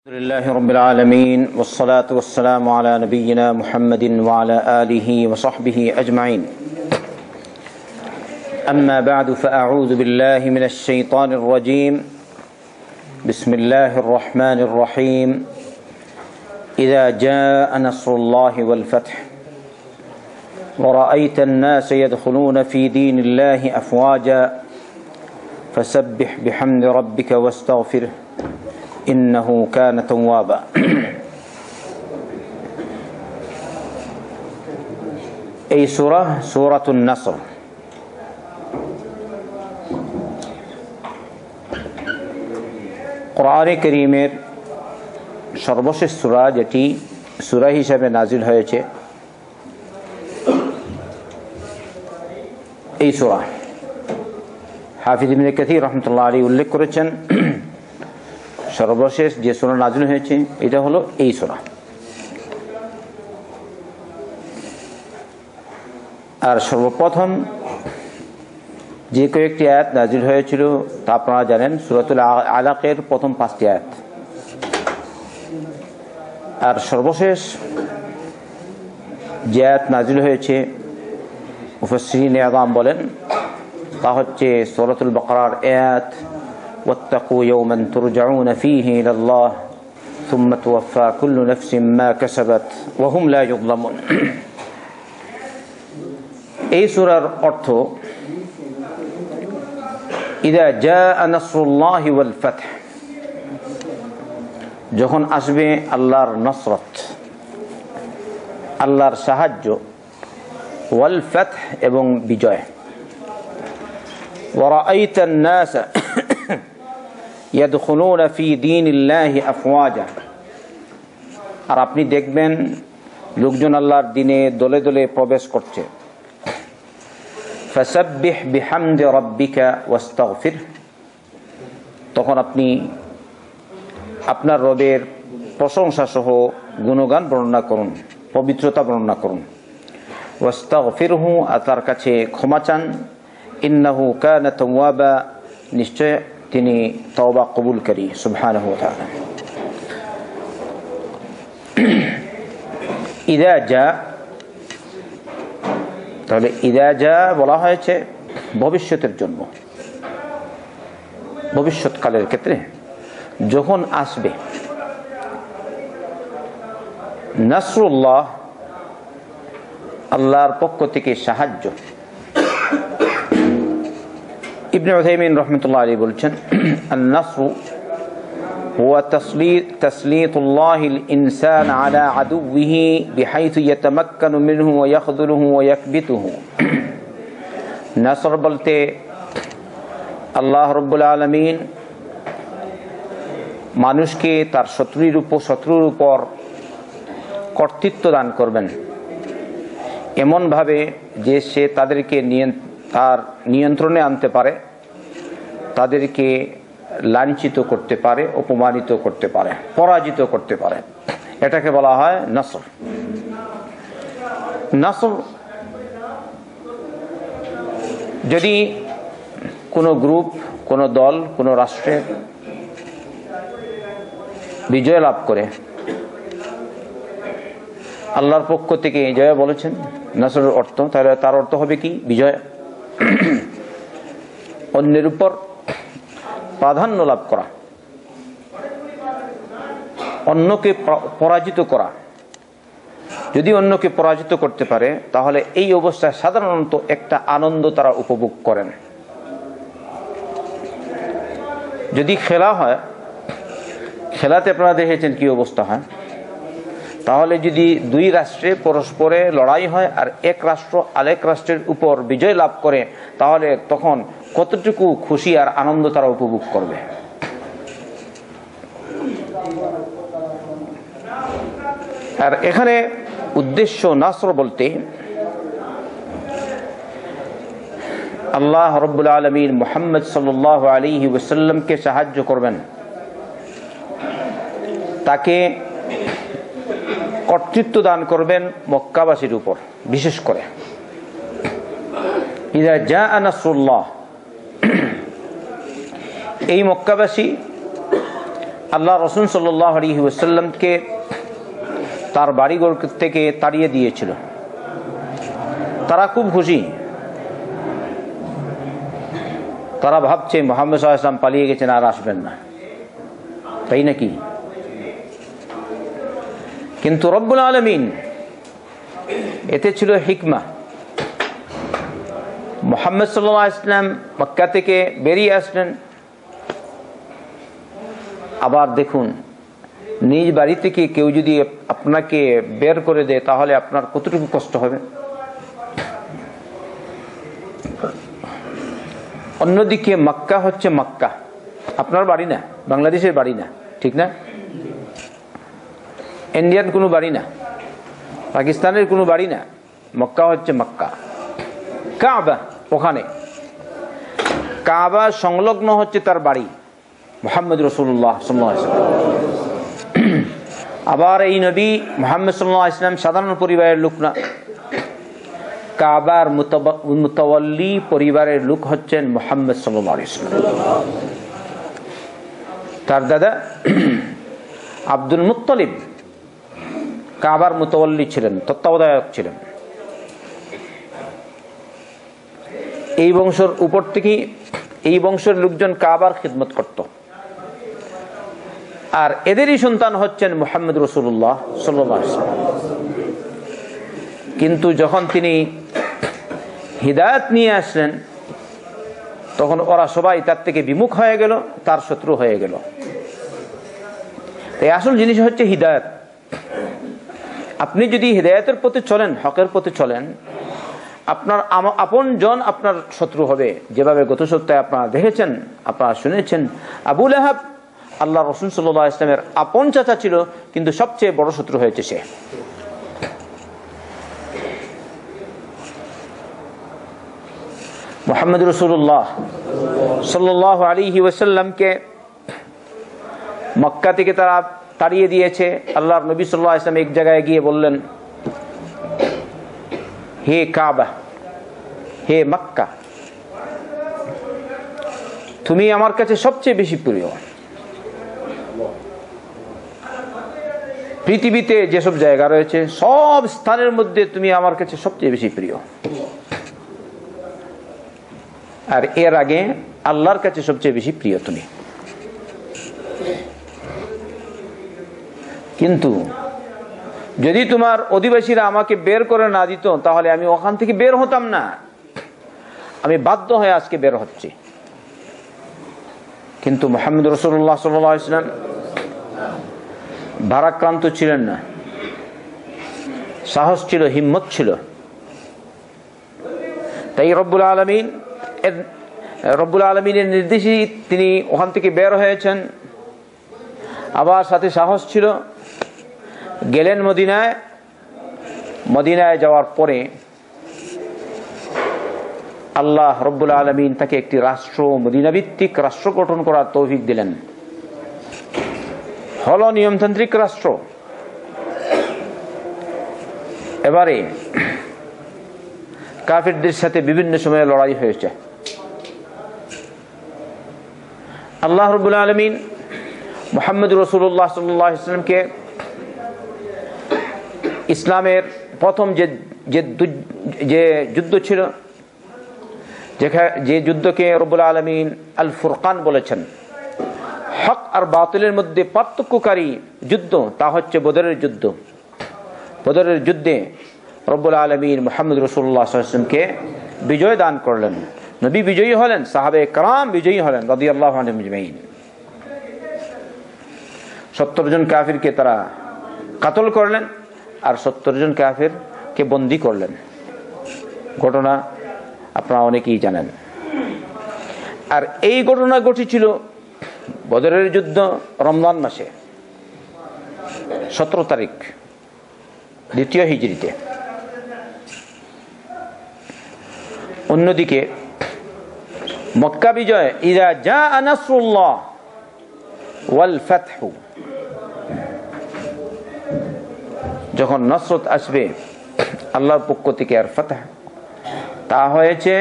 لله رب العالمين والصلاة والسلام على نبينا محمد وعلى آله وصحبه أجمعين أما بعد فأعوذ بالله من الشيطان الرجيم بسم الله الرحمن الرحيم إذا جاء نصر الله والفتح ورأيت الناس يدخلون في دين الله أفواجا فسبح بحمد ربك واستغفره إنه كان توابا এই সূরাতুন নাসর। কোরআনে কারীমের সর্বশেষ সূরা, যেটি সূরা হিসেবে নাজিল হয়েছে, এই সূরা হাফিজ ইবনে কাসীর রাহমাতুল্লাহ আলাইহি উল্লেখ করেছেন সর্বশেষ যে সূরা নাজিল হয়েছে এটা হলো এই সূরা। আর সর্বপ্রথম যে কয়েকটি আয়াত নাজিল হয়েছিল তা আপনারা জানেন, সূরাতুল আলাকের প্রথম 5টি আয়াত। আর সর্বশেষ যে আয়াত নাজিল হয়েছে মুফাসসিরিনে আযম বলেন তা হচ্ছে সূরাতুল বাকারার আয়াত واتقوا يوما ترجعون فيه إلى الله ثم توفى كل نفس ما كسبت وهم لا يظلمون। এই সূরার অর্থ إذا جاء نصر الله والفتح, যখন আসবে আল্লাহর নসরত, আল্লাহর সাহায্য, ওয়াল ফাতহ এবং বিজয়। ورأيت الناس يدخلون في دين الله أفواجا, আর আপনি দেখবেন লোকজন আল্লাহর দ্বীনে দলে দলে প্রবেশ করছে। فسبح بحمد ربك واستغفر, তখন আপনি আপনার রবের প্রশংসা সহ গুণগান বর্ণনা করুন, পবিত্রতা বর্ণনা করুন। ওয়াস্তাগফিরহু, আর তার কাছে ক্ষমা চান। ইন্নাহু কানা তাওয়াবা, নিশ্চয় তিনি তওবা কবুলকারী। সুবহানাহু ওয়া তাআলা। ইযা জা, তাহলে ইযা জা বলা হয়েছে ভবিষ্যতের জন্য, ভবিষ্যৎকালের ক্ষেত্রে যখন আসবে নাসরুল্লাহ, আল্লাহর পক্ষ থেকে সাহায্য। ইবনে উসাইমিন রাহমাতুল্লাহ আলাইহি বলছেন, আন-নাসরু হুয়া তাসলিতুল্লাহিল ইনসান আলা আদুওয়িহি বিহাইথু ইয়াতামাক্কানু মিনহু ওয়া ইয়াখযুলুহু ওয়া ইয়াকবিতুহু। নাসর বলতে আল্লাহ রাব্বুল আলামিন মানুষকে তার শত্রুর উপর কর্তৃত্ব দান করবেন, এমন ভাবে যে সে তাদেরকে তার নিয়ন্ত্রণে আনতে পারে, তাদেরকে লাঞ্ছিত করতে পারে, অপমানিত করতে পারে, পরাজিত করতে পারে। এটাকে বলা হয় নাসর। নাসর যদি কোনো গ্রুপ, কোনো দল, কোনো রাষ্ট্রে বিজয় লাভ করে, আল্লাহর পক্ষ থেকে জয় বলেছেন নাসরের অর্থ, তাহলে তার অর্থ হবে কি? বিজয়, অন্যের উপর প্রাধান্য লাভ করা, অন্যকে পরাজিত করা। যদি অন্যকে পরাজিত করতে পারে তাহলে এই অবস্থায় সাধারণত একটা আনন্দ তারা উপভোগ করেন। যদি খেলা হয়, খেলাতে আপনারা দেখেছেন কি অবস্থা হয়। তাহলে যদি দুই রাষ্ট্রে পরস্পরে লড়াই হয় আর এক রাষ্ট্র আরেক রাষ্ট্রের উপর বিজয় লাভ করে, তাহলে তখন কতটুকু খুশি আর আনন্দ তারা উপভোগ করবে। আর এখানে উদ্দেশ্য নাসর বলতে আল্লাহ রাব্বুল আলামিন মুহাম্মদ সাল্লাল্লাহু আলাইহি ওয়াসাল্লামকে সাহায্য করবেন, তাকে কর্তৃত্ব দান করবেন মক্কাবাসীর উপর। বিশেষ করে ইযা জাআ নাসরুল্লাহ, এই মক্কাবাসী আল্লাহ রাসূল সাল্লাল্লাহু আলাইহি ওয়াসাল্লামকে তার বাড়িঘর থেকে তাড়িয়ে দিয়েছিল। তারা খুব খুশি, তারা ভাবছে মুহাম্মদ সাল্লাল্লাহু আলাইহি ওয়াসাল্লাম পালিয়ে গেছেন, আর আসবেন না, তাই নাকি? কিন্তু রব্বুল আলামিন, এতে ছিল হিকমা। মুহাম্মদ সাল্লাল্লাহু আলাইহি ওয়াসাল্লাম মক্কা থেকে বেরিয়ে আসলেন, আবার দেখুন নিজ বাড়ি থেকে কেউ যদি আপনাকে বের করে দেয় তাহলে আপনার কতটুকু কষ্ট হবে। অন্যদিকে মক্কা হচ্ছে মক্কা, আপনার বাড়ি না, বাংলাদেশের বাড়ি না, ঠিক না? ইন্ডিয়ান কোনো বাড়ি না, পাকিস্তানের কোনো বাড়ি না, মক্কা হচ্ছে মক্কা। কাবা ওখানে, কাবা সংলগ্ন হচ্ছে তার বাড়ি মুহাম্মদ রাসূলুল্লাহ সাল্লাল্লাহু আলাইহি ওয়াসাল্লাম। আবার এই নবী মুহাম্মদ সাল্লাল্লাহু আলাইহি ওয়াসাল্লাম সাধারণ পরিবারের লোক না, কাবার মুতাওয়াল্লি পরিবারের লোক হচ্ছেন মুহাম্মদ সাল্লাল্লাহু আলাইহি ওয়াসাল্লাম। তার দাদা আব্দুল মুত্তালিব কাবার মুতাওয়াল্লি ছিলেন, তত্ত্বাবধায়ক ছিলেন। এই বংশের উপর থেকে এই বংশের লোকজন কাবার খিদমত করত, আর এদেরই সন্তান হচ্ছেন মুহাম্মদ রাসূলুল্লাহ সাল্লাল্লাহু আলাইহি ওয়াসাল্লাম। কিন্তু যখন তিনি হিদায়াত নিয়ে আসলেন তখন ওরা সবাই তার থেকে বিমুখ হয়ে গেল, তার শত্রু হয়ে গেল। এই আসল জিনিস হচ্ছে হিদায়াত। আপনি যদি হিদায়াতের পথে চলেন, হকের পথে চলেন, আপনার আপন জন আপনার শত্রু হবে। যেভাবে গত সপ্তাহে আপনারা দেখেছেন, আপনারা শুনেছেন, আবু লাহাব আল্লাহ রাসূল সাল্লাল্লাহু আলাইহি ওয়াসাল্লামের আপন চাচা ছিল, কিন্তু সবচেয়ে বড় শত্রু হয়েছে সে। মুহাম্মদ রাসূলুল্লাহ সাল্লাল্লাহু আলাইহি ওয়াসাল্লামকে মক্কা থেকে তারা তাড়িয়ে দিয়েছে। আল্লাহর নবী সাল্লাল্লাহু আলাইহি ওয়াসাল্লাম এক জায়গায় গিয়ে বললেন, হে কাবা, হে মক্কা, তুমি আমার কাছে সবচেয়ে বেশি প্রিয়। পৃথিবীতে যেসব জায়গা রয়েছে সব স্থানের মধ্যে তুমি আমার কাছে সবচেয়ে বেশি প্রিয়। আর এর আগে আল্লাহর কাছে সবচেয়ে বেশি প্রিয় তুমি। কিন্তু যদি তোমার অধিবাসীরা আমাকে বের করে না দিত তাহলে আমি ওখান থেকে বের হতাম না, আমি বাধ্য হয়ে আজকে বের হচ্ছি। কিন্তু মুহাম্মদ রাসূলুল্লাহ সাল্লাল্লাহু আলাইহি ওয়াসাল্লাম ভারাক্রান্ত ছিলেন না, সাহস ছিল, হিম্মত ছিল। তাই রব্বুল আলামিনের নির্দেশে তিনি ওখান থেকে বের হয়েছেন। আবার সাথে সাহস ছিল, গেলেন মদিনায়। মদিনায় যাওয়ার পরে আল্লাহ রব্বুল আলামিন তাকে একটি রাষ্ট্র, মদিনা ভিত্তিক রাষ্ট্র গঠন করার তৌফিক দিলেন। হলো নিয়মতান্ত্রিক রাষ্ট্র। এবারে কাফিরদের সাথে বিভিন্ন সময়ে লড়াই হয়েছে। আল্লাহ রাব্বুল আলামিন মুহাম্মদ রাসূলুল্লাহ সাল্লাল্লাহু আলাইহি ওয়াসাল্লামকে ইসলামের প্রথম যে যুদ্ধ ছিল, যে যুদ্ধকে রব্বুল আলামিন আল ফুরকান বলেছেন, হক আর বাতিলের মধ্যে পার্থক্যকারী যুদ্ধ, তা হচ্ছে বদরের যুদ্ধ। বদরের যুদ্ধে রব্বুল আলামিন মুহাম্মদ রাসূলুল্লাহ সাল্লাল্লাহু আলাইহি ওয়াসাল্লামকে বিজয় দান করলেন। নবী বিজয়ী হলেন, সাহাবে کرام বিজয়ী হলেন রাদিয়াল্লাহু আনহুম আজমাইন। 70 জন কাফিরকে তারা কতল করলেন আর 70 জন কাফিরকে বন্দী করলেন। ঘটনা আপনারা অনেকেই জানেন। আর এই ঘটনা ঘটেছিল বদরের যুদ্ধ রমজান মাসে 17 তারিখ 2য় হিজরিতে। অন্যদিকে মক্কা বিজয়, ইযা জাআ নাসরুল্লাহ ওয়াল ফাতহু, যখন নসরত আসবে আল্লাহর পক্ষ থেকে আর ফাতহ, তা হয়েছে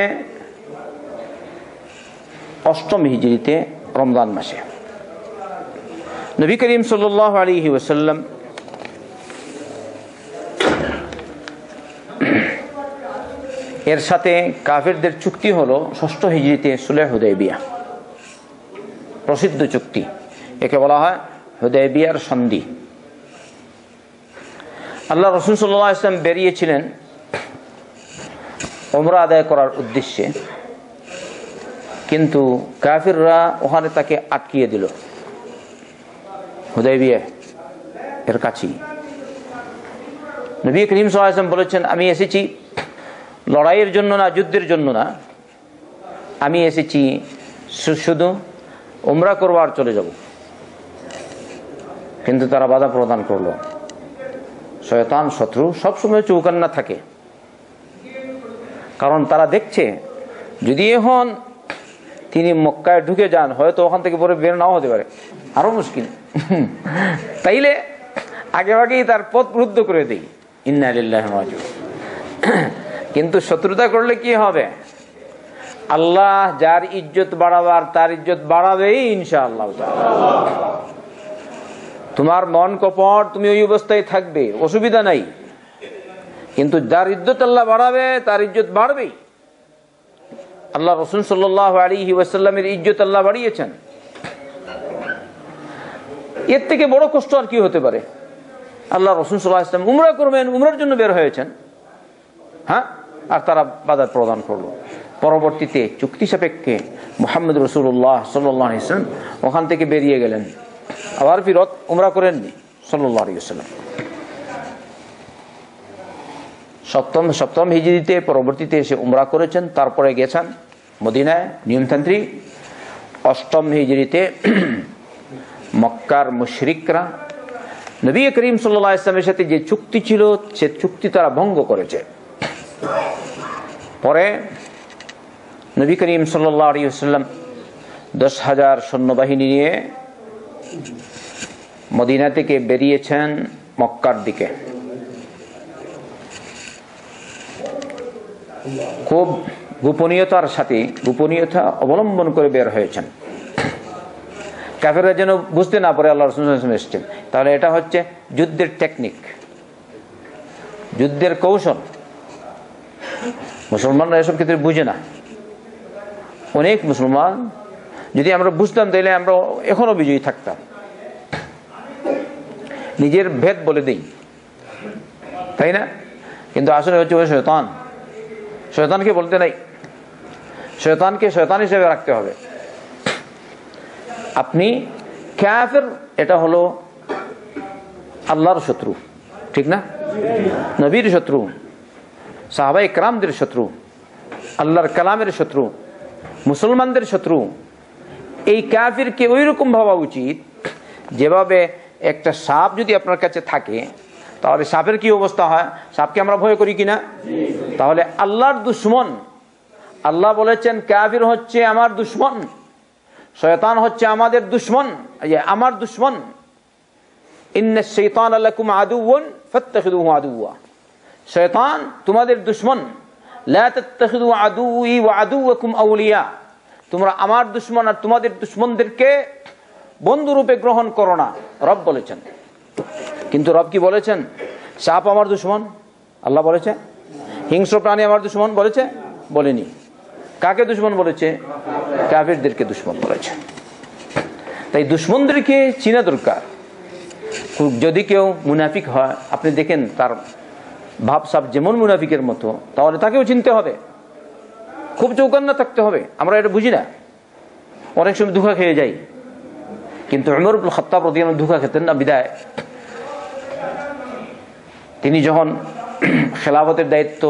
8ম হিজরিতে রমজান মাসে। নবী করিম সাল্লাল্লাহু আলাইহি ওয়াসাল্লাম এর সাথে কাফেরদের চুক্তি হলো 6ষ্ঠ হিজরিতে সুলহ হুদায়বিয়া, প্রসিদ্ধ চুক্তি। একে বলা হয় হুদায়বিয়ার সন্ধি। আল্লাহ রাসূল সাল্লাল্লাহু আলাইহি ওয়াসাল্লাম বেরিয়েছিলেন উমরা আদায় করার উদ্দেশ্যে, কিন্তু কাফিররা ওখানে তাকে আটকিয়ে দিল হুদায়বিয়া এর কাছেই। নবী করিম সাল্লাল্লাহু আলাইহি ওয়াসাল্লাম বলেছেন, আমি এসেছি লড়াইয়ের জন্য না, যুদ্ধের জন্য না, আমি এসেছি শুধু উমরা করব আর চলে যাব। কিন্তু তারা বাধা প্রদান করলো। শয়তান শত্রু সবসময় চৌকান্না থাকে, কারণ তারা দেখছে যদি এখন তিনি মক্কায় ঢুকে যান, হয়তো ওখান থেকে পরে বের নাও হতে পারে, আরো মুশকিল। তাইলে আগেই তার পথ রুদ্ধ করে দেই। ইন্না লিল্লাহি ওয়া ইন্না ইলাইহি রাজিউন। কিন্তু শত্রুতা করলে কি হবে? আল্লাহ যার ইজ্জত বাড়াবার তার ইজ্জত বাড়াবেই ইনশাআল্লাহ। তোমার মন কপট, তুমি ওই অবস্থায় থাকবে, অসুবিধা নাই, কিন্তু যার ইজ্জত আল্লাহ বাড়াবে তার ইজ্জত বাড়বেই। আল্লাহ রাসূল সাল্লাল্লাহু আলাইহি ওয়াসাল্লামের ইজ্জত আল্লাহ বাড়িয়েছেন। এর থেকে বড় কষ্ট আর কি হতে পারে? আল্লাহ রাসূল সাল্লাল্লাহু আলাইহি ওয়াসাল্লাম উমরা করবেন, উমরার জন্য বের হয়েছেন, হ্যাঁ, আর তারা বাধা প্রদান করলো। পরবর্তীতে চুক্তি সাপেক্ষে মুহাম্মদ রাসূলুল্লাহ সাল্লাল্লাহু আলাইহি ওয়াসাল্লাম ওখান থেকে বেরিয়ে গেলেন, আবার ফিরত উমরা করেননি সাল্লাল্লাহু আলাইহি ওয়াসাল্লাম। সপ্তম হিজরিতে পরবর্তীতে এসে উমরা করেছেন, তারপরে গেছেন মদিনায় নিয়মতান্ত্রিক। 8ম হিজরিতে মক্কার মুশরিকরা নবী করিম সাল্লাল্লাহু আলাইহি ওয়াসাল্লামের সাথে যে চুক্তি ছিল সে চুক্তি তারা ভঙ্গ করেছে। পরে নবী করিম সাল্লাল্লাহু আলাইহি ওয়াসাল্লাম 10,000 সৈন্যবাহিনী নিয়ে মদিনা থেকে বেরিয়েছেন মক্কার দিকে। খুব গোপনীয়তার সাথে, গোপনীয়তা অবলম্বন করে বের হয়েছেন, কাফেররা যেন বুঝতে না পারে আল্লাহ রাসূল সাল্লাল্লাহু আলাইহি ওয়াসাল্লাম এসেছেন। তাহলে এটা হচ্ছে যুদ্ধের টেকনিক, যুদ্ধের কৌশল। মুসলমানরা এসব ক্ষেত্রে বুঝে না। অনেক মুসলমান যদি আমরা বুঝতাম তাহলে আমরা এখনো বিজয়ী থাকতাম। নিজের ভেদ বলে দেই, তাই না? কিন্তু আসলে হচ্ছে ওই শয়তান। শয়তানকে বলতে নাই, শয়তানকে শয়তান হিসেবে রাখতে হবে। আপনি কাফের, এটা হলো আল্লাহর শত্রু, ঠিক না? নবীর শত্রু, সাহাবায়ে কেরামদের শত্রু, আল্লাহর কালামের শত্রু, মুসলমানদের শত্রু। এই কাফিরকে ওই রকম ভাবা উচিত যেভাবে একটা সাপ যদি আপনার কাছে থাকে, তাহলে সাপের কি অবস্থা হয়? সাপকে আমরা ভয় করি কিনা? তাহলে আল্লাহর দুশমন, আল্লাহ বলেছেন কাফির হচ্ছে আমার দুশমন, শয়তান হচ্ছে আমাদের দুশমন, আমার দুশমন। ইন্নাশ শাইতানা লাকুম আদুওয়ান ফাত্তাখিযুহু আদুওয়া, শয়তান তোমাদের দুশমন। লা তাত্তাখিযু আদুওয়ি ওয়া আদুওয়াকুম আউলিয়া, তোমরা আমার দুশমন আর তোমাদের দুশমনদেরকে বন্ধুরূপে গ্রহণ করো না, রব বলেছেন। কিন্তু রব কি বলেছেন? সাপ আমার দুশমন আল্লাহ বলেছে, হিংস্র প্রাণী আমার দুশমন বলেছে? বলেনি। কাকে দুশমন বলেছে? কাফিরদেরকে দুশমন বলেছে। তাই দুশমনদেরকে চিনা দরকার। যদি কেউ মুনাফিক হয়, আপনি দেখেন তার ভাবসাব যেমন মুনাফিকের মতো, তাহলে তাকেও চিনতে হবে, খুব চৌকান্না থাকতে হবে। আমরা এটা বুঝি না, অনেক সময় ধোঁকা খেয়ে যাই। কিন্তু উমর ইবনে খাত্তাব রাদিয়াল্লাহু আনহু ধোঁকা খেতেন না। বিদায় তিনি যখন খেলাফতের দায়িত্ব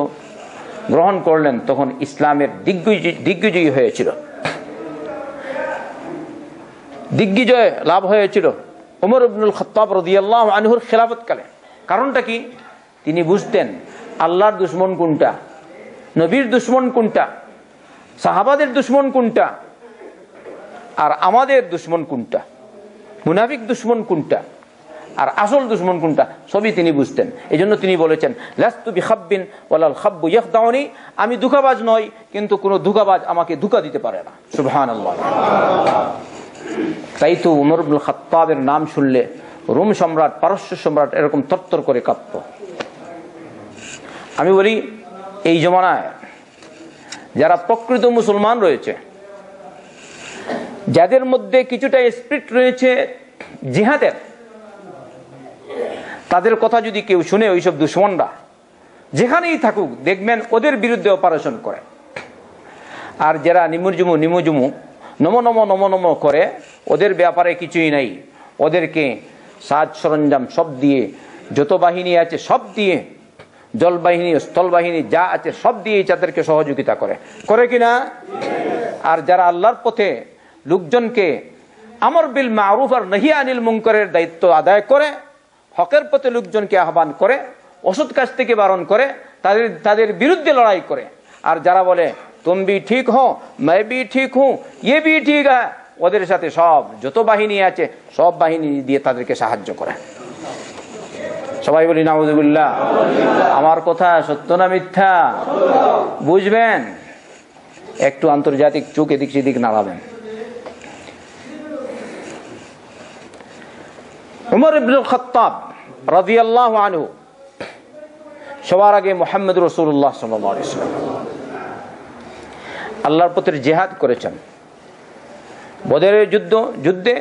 গ্রহণ করলেন, তখন ইসলামের দিগ্বিজয়ী হয়েছিল, দিগ্বিজয় লাভ হয়েছিল উমর ইবনুল খাত্তাব রাদিয়াল্লাহু আনহুর খেলাফতকালে। কারণটা কি? তিনি বুঝতেন আল্লাহর দুশমন কোনটা, নবীর দুশমন কোনটা, সাহাবাদের দুশমন কোনটা, আর আমাদের দুশমন কোনটা, মুনাফিক দুশমন কোনটা, আর আসল দুশমন কোনটা, সবই তিনি বুঝতেন। এই জন্য তিনি বলেছেন, লাস্তু বিখাব্বিন ওয়ালাল খাব্বু ইয়াখদাউনি, আমি ধোঁকাবাজ নই, কিন্তু কোনো ধোঁকাবাজ আমাকে ধোঁকা দিতে পারে না। সুবহানাল্লাহ। তাই তো উমর ইবনে খাত্তাবের নাম শুনলে রোম সম্রাট, পারস্য সম্রাট এরকম তরতর করে কাঁপত। আমি বলি, এই জমানায় যারা প্রকৃত মুসলমান রয়েছে, যাদের মধ্যে কিছুটা স্পিরিট রয়েছে জিহাদের, তাদের কথা যদি কেউ শুনে, ওইসব দুশমনরা যেখানেই থাকুক দেখবেন ওদের বিরুদ্ধে অপারেশন করে। আর যারা নিমুজুমু নমো নমো করে, ওদের ব্যাপারে কিছুই নাই, ওদেরকে সাজ সরঞ্জাম সব দিয়ে, যত বাহিনী আছে সব দিয়ে, জলবাহিনী স্থল বাহিনী যা আছে সব দিয়ে তাদেরকে সহযোগিতা করে কিনা? আর যারা আল্লাহর পথে লোকজনকে আমর বিল মারুফ আর নাহি আনিল মুনকারের দায়িত্ব আদায় করে, হকের পথে লোকজনকে আহ্বান করে, অসৎ কাজ থেকে বারণ করে, তাদের বিরুদ্ধে লড়াই করে। আর যারা বলে তুম ভি ঠিক হো, मैं भी ठीक हूं, ये भी ठीक है, ওদের সাথে সব যত বাহিনী আছে সব বাহিনী দিয়ে তাদেরকে সাহায্য করে। সবাই বলি নাউযুবিল্লাহ। আমার কথা সত্য না মিথ্যা বুঝবেন, একটু আন্তর্জাতিক চোখ এদিক সেদিক নাড়াবেন। উমর ইবনে খাত্তাব রাদিয়াল্লাহু আনহু সবার আগে মুহাম্মদ রাসূলুল্লাহ সাল্লাল্লাহু আলাইহি ওয়াসাল্লাম আল্লাহর পথে জিহাদ করেছেন। বদরের যুদ্ধে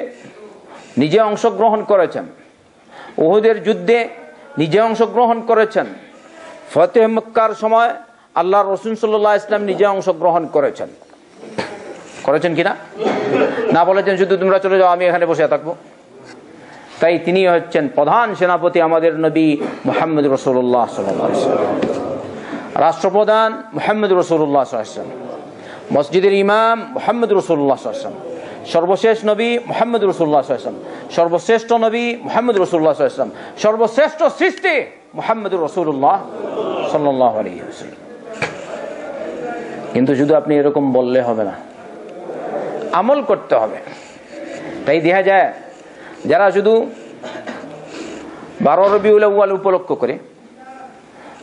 নিজে অংশগ্রহণ করেছেন, উহুদের যুদ্ধে নিজে অংশগ্রহণ করেছেন, ফতেহ মক্কার সময় আল্লাহর রাসূল সাল্লাল্লাহু আলাইহি ওয়াসাল্লাম নিজে অংশগ্রহণ করেছেন কিনা? না বলেছেন শুধু তোমরা চলে যাও, আমি এখানে বসে থাকবো। তাই তিনি হচ্ছেন প্রধান সেনাপতি, আমাদের নবী মুহাম্মদ রাসূলুল্লাহ সাল্লাল্লাহু আলাইহি ওয়াসাল্লাম, রাষ্ট্রপ্রধান মুহাম্মদ রাসূলুল্লাহ সাল্লাল্লাহু আলাইহি ওয়াসাল্লাম, মসজিদের ইমাম মুহাম্মদ রাসূলুল্লাহ সাল্লাল্লাহু আলাইহি ওয়াসাল্লাম, সর্বশেষ নবী মুহাম্মদ রাসূলুল্লাহ সাল্লাল্লাহু আলাইহি ওয়াসাল্লাম, সর্বশ্রেষ্ঠ নবী মুহাম্মদ রাসূলুল্লাহ সাল্লাল্লাহু আলাইহি ওয়াসাল্লাম, সর্বশ্রেষ্ঠ সৃষ্টি মুহাম্মদ রাসূলুল্লাহ সাল্লাল্লাহু আলাইহি ওয়াসাল্লাম। কিন্তু শুধু আপনি এরকম বললে হবে না, আমল করতে হবে। তাই দেখা যায় যারা শুধু 12 রবিউল আউয়াল উপলক্ষ করে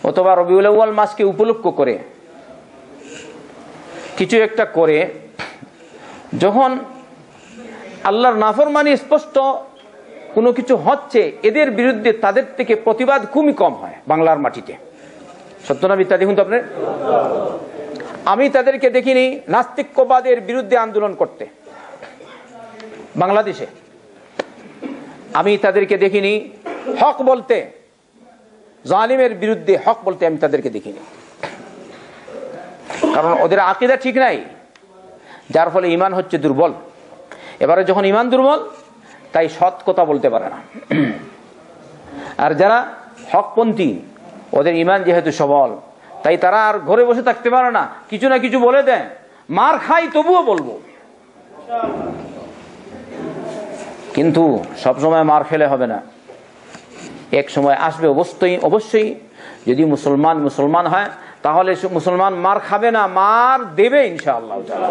অথবা রবিউল আউয়াল মাসকে উপলক্ষ করে কিছু একটা করে, যখন আল্লাহর নাফরমানি স্পষ্ট কোনো কিছু হচ্ছে, এদের বিরুদ্ধে তাদের থেকে প্রতিবাদ খুবই কম হয় বাংলার মাটিতে। সত্য না মিথ্যা? দেখুন তো আপনি, আমি তাদেরকে দেখিনি নাস্তিক্যবাদের বিরুদ্ধে আন্দোলন করতে বাংলাদেশে, আমি তাদেরকে দেখিনি হক বলতে, জালিমের বিরুদ্ধে হক বলতে আমি তাদেরকে দেখিনি। কারণ ওদের আকীদা ঠিক নাই, যার ফলে ঈমান হচ্ছে দুর্বল। এবারে যখন ঈমান দুর্বল, তাই সৎ কথা বলতে পারে না। আর যারা হকপন্থী, ওদের ঈমান যেহেতু সবল, তাই তারা আর ঘরে বসে থাকতে পারে না, কিছু না কিছু বলে দেয়, মার খাই তবুও বলবো। কিন্তু সবসময় মার খেলে হবে না, এক সময় আসবে অবশ্যই যদি মুসলমান হয়, তাহলে মুসলমান মার খাবে না, মার দেবে ইনশাআল্লাহ তাআলা।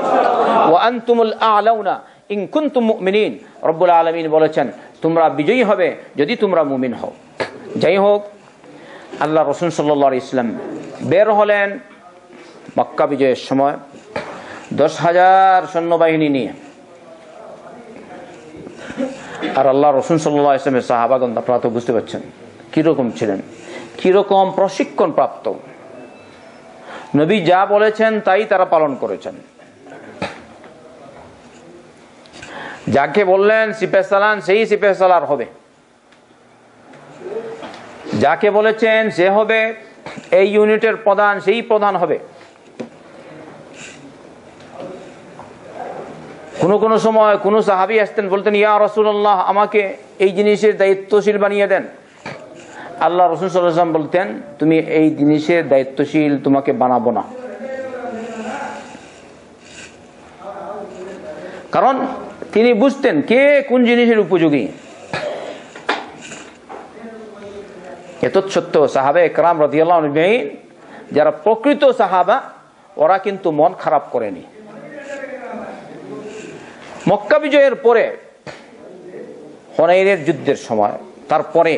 ওয়া আনতুমুল আ'লাউনা ইন কুনতুম মুমিনিন, রব্বুল আলামিন বলেছেন তোমরা বিজয়ী হবে যদি তোমরা মুমিন হও। যাই হোক, আল্লাহ রাসূল সাল্লাল্লাহু আলাইহি ওয়াসাল্লাম বের হলেন মক্কা বিজয়ের সময় 10,000 সৈন্যবাহিনী নিয়ে। আর আল্লাহ রাসূল সাল্লাল্লাহু আলাইহি ওয়াসাল্লামের সাহাবাগণ, আপনারা তো বুঝতে পারছেন কিরকম ছিলেন, কিরকম প্রশিক্ষণ প্রাপ্ত। নবী যা বলেছেন তাই তারা পালন করেছেন। যাকে বললেন সিপাহ সালার, সেই সিপাহ সালার হবে। যাকে বলেছেন সে হবে এই ইউনিটের প্রধান, সেই প্রধান হবে। কোন সময় কোন সাহাবী আসতেন, বলতেন ইয়া রাসূলুল্লাহ আমাকে এই জিনিসের দায়িত্বশীল বানিয়ে দেন। আল্লাহ রাসূল সাল্লাল্লাহু আলাইহি ওয়াসাল্লাম বলতেন তুমি এই জিনিসের দায়িত্বশীল তোমাকে বানাবো না, কারণ তিনি বুঝতেন কে কোন জিনিসের উপযোগী। এতৎসত্ত্বেও সাহাবায়ে কেরাম রাদিয়াল্লাহু আনহুম, যারা প্রকৃত সাহাবা, ওরা কিন্তু মন খারাপ করেনি। মক্কা বিজয়ের পরে, হুনাইনের যুদ্ধের সময়, তারপরে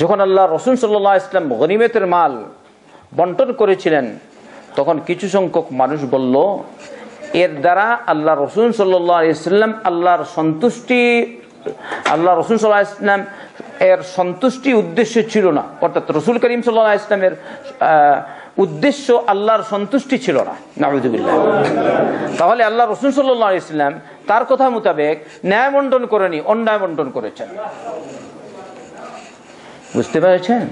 যখন আল্লাহ রাসূল সাল্লাল্লাহু আলাইহি ওয়াসাল্লাম গনিমতের মাল বন্টন করেছিলেন, তখন কিছু সংখ্যক মানুষ বলল এর দ্বারা আল্লাহ রসুল সাল্লাল্লাহু আলাইহি ওয়াসাল্লাম আল্লাহর সন্তুষ্টি, আল্লাহ রসুল সাল্লাল্লাহু আলাইহি ওয়াসাল্লাম এর সন্তুষ্টি উদ্দেশ্য ছিল না, অর্থাৎ রসুল করিম সাল্লাল্লাহু আলাইহি ওয়াসাল্লামের উদ্দেশ্য আল্লাহর সন্তুষ্টি ছিল না, নাউযুবিল্লাহ। তাহলে আল্লাহ রসুল সাল্লাল্লাহু আলাইহি ওয়াসাল্লাম তার কথা মোতাবেক ন্যায় বন্টন করেনি, অন্যায় বন্টন করেছেন। বুঝতে পেরেছেন?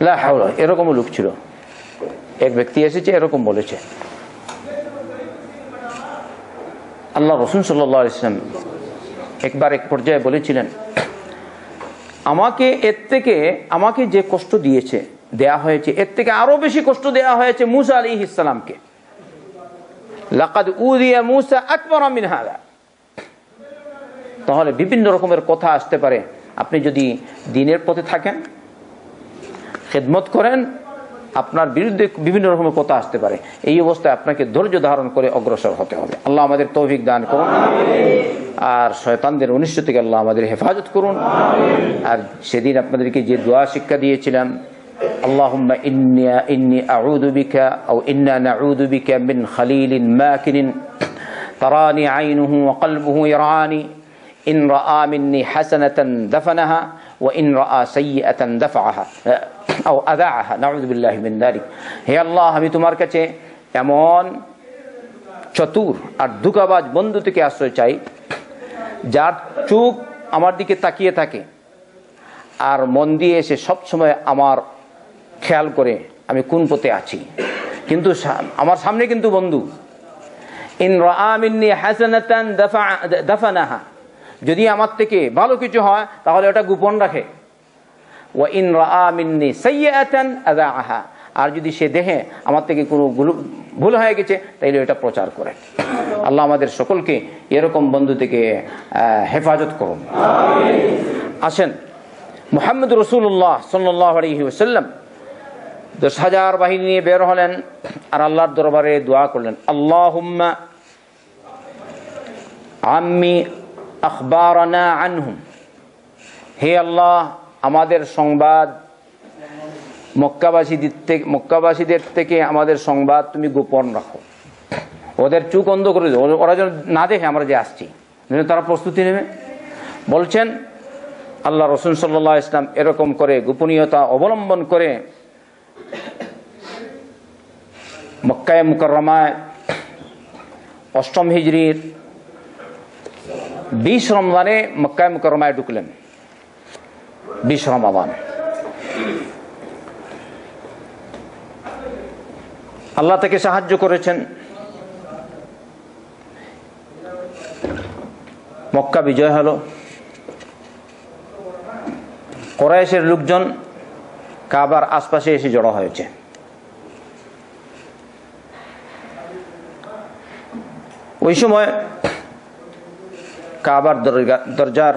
লা হাওলা, এরকম লোক ছিল। এক ব্যক্তি এসেছে এরকম বলেছে, আল্লাহ রসুল সাল্লাল্লাহু আলাইহি ওয়াসাল্লাম একবার এক পর্যায়ে বলেছিলেন, আমাকে যে কষ্ট দেয়া হয়েছে এর থেকে আরো বেশি কষ্ট দেয়া হয়েছে মূসা আলাইহিস সালামকে। লাকাদ উযিয়া মূসা আকবার মিন হাযা। তাহলে বিভিন্ন রকমের কথা আসতে পারে। আপনি যদি দ্বীনের পথে থাকেন, খেদমত করেন, আপনার বিরুদ্ধে বিভিন্ন রকমের কথা আসতে পারে। এই অবস্থায় আপনাকে ধৈর্য ধারণ করে অগ্রসর হতে হবে। আল্লাহ আমাদের তৌফিক দান করুন, আর শয়তানদের অনিষ্ট থেকে আল্লাহ আমাদের হেফাজত করুন। আর সেদিন আপনাদেরকে যে দোয়া শিক্ষা দিয়েছিলাম, আল্লাহুম্মা ইন্নী আউযু বিকা আও ইন্না নাউযু বিকা মিন খালিলিন মাকিনিন তারানি আইনুহু ওয়া কলবুহু ইয়ারানি ইন রাআ মিন্নি হাসানাতান দাফানাহা ওয়া ইন রাআ সাইয়্যাতান দাফাআহা আও আযাআহা নাউযু বিল্লাহি মিন যালিক। হে আল্লাহ, আমি তোমার কাছে এমন চতুর আর ধোঁকাবাজ বন্ধু থেকে আশ্রয় চাই, যার চোখ আমার দিকে তাকিয়ে থাকে আর মন দিয়ে এসে সবসময় আমার খেয়াল করে আমি কোন পথে আছি, কিন্তু আমার সামনে কিন্তু বন্ধু। ইন রাআ মিন্নি হাসানাতান দাফানাহা, যদি আমার থেকে ভালো কিছু হয় তাহলে ওটা গোপন রাখে। ওয়া ইন রাআ মিন্নি সাইয়্যাতান আযাআহা, আর যদি সে দেখে আমার থেকে কোনো ভুল হয়ে গেছে তাইলে এটা প্রচার করে। আল্লাহ আমাদের সকলকে এরকম বন্ধু থেকে হেফাজত করুন। আসেন, মুহাম্মদ রাসূলুল্লাহ সাল্লাল্লাহু আলাইহি ওয়াসাল্লাম 10,000 বাহিনী নিয়ে বের হলেন আর আল্লাহর দরবারে দোয়া করলেন, আল্লাহুম্মা আম্মি আখবারানা আনহুম। হে আল্লাহ, আমাদের সংবাদ মক্কাবাসীদের থেকে আমাদের সংবাদ তুমি গোপন রাখো। ওদের চোখ অন্ধ করে দাও, ওরা যেন না দেখে আমরা যে আসছি, তারা প্রস্তুতি নেবে। বলছেন আল্লাহ রসুল সাল্লাল্লাহু আলাইহি ওয়াসাল্লাম এরকম করে গোপনীয়তা অবলম্বন করে মক্কায়ে মুকাররমায় 8ম হিজরির 20 রমজানে মক্কায়ে মুকাররমায় ঢুকলেন। 20 রমাদান আল্লাহ তাকে সাহায্য করেছেন। মক্কা বিজয় হলো। কুরাইশের লোকজন কাবার আশপাশে এসে জড়ো হয়েছে। ওই সময় কাবার দরজার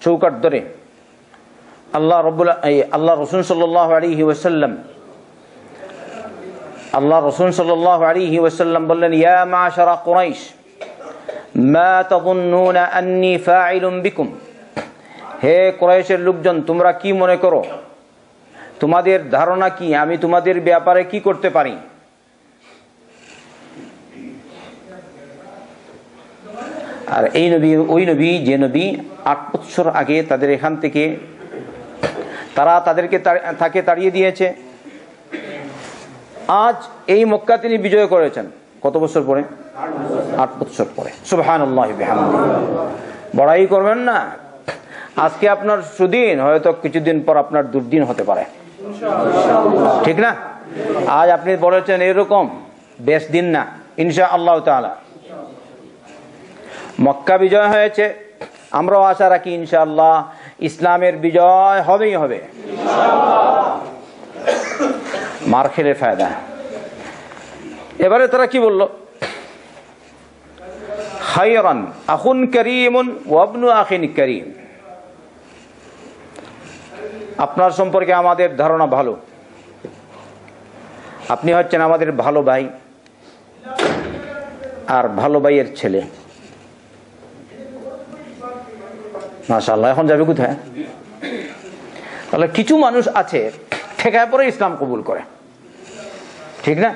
চৌকাঠ ধরে আল্লাহ রসুল সাল্লাল্লাহু আলাইহি ওয়াসাল্লাম বললেন, ইয়া মা'শারা কুরাইশ মা তাযুন্নুনা আন্নী ফাইলুম বিকুম। হে কুরাইশের লোকজন, তোমরা কি মনে করো, তোমাদের ধারণা কি আমি তোমাদের ব্যাপারে কি করতে পারি? আর এই নবী ওই নবী যে নবী 8 বছর আগে তাদের এখান থেকে তাকে তাড়িয়ে দিয়েছে। আজ এই মক্কা তিনি বিজয় করেছেন কত বছর পরে? 8 বছর পরে। সুবহানাল্লাহি বিহামদিহি। বড়াই করবেন না। আজকে আপনার সুদিন, হয়তো কিছুদিন পর আপনার দুর্দিন হতে পারে, ঠিক না? আজ আপনি বলেছেন এরকম, বেশ দিন না ইনশাআল্লাহ তাআলা। মক্কা বিজয় হয়েছে, আমরাও আশা রাখি ইনশাআল্লাহ ইসলামের বিজয় হবেই হবে। মার খেলে ফায়দা। এবারে তারা কি বলল? খায়রান আখুন কারীমুন ওয়া ইবনু আখিন কারীম। আপনার সম্পর্কে আমাদের ধারণা ভালো, আপনি হচ্ছেন আমাদের ভালো ভাই আর ভালো ভাইয়ের ছেলে। মাশাআল্লাহ। এখন যাবে কোথায়? তাহলে কিছু মানুষ আছে ঠেকায় পরে ইসলাম কবুল করে, ঠিক না?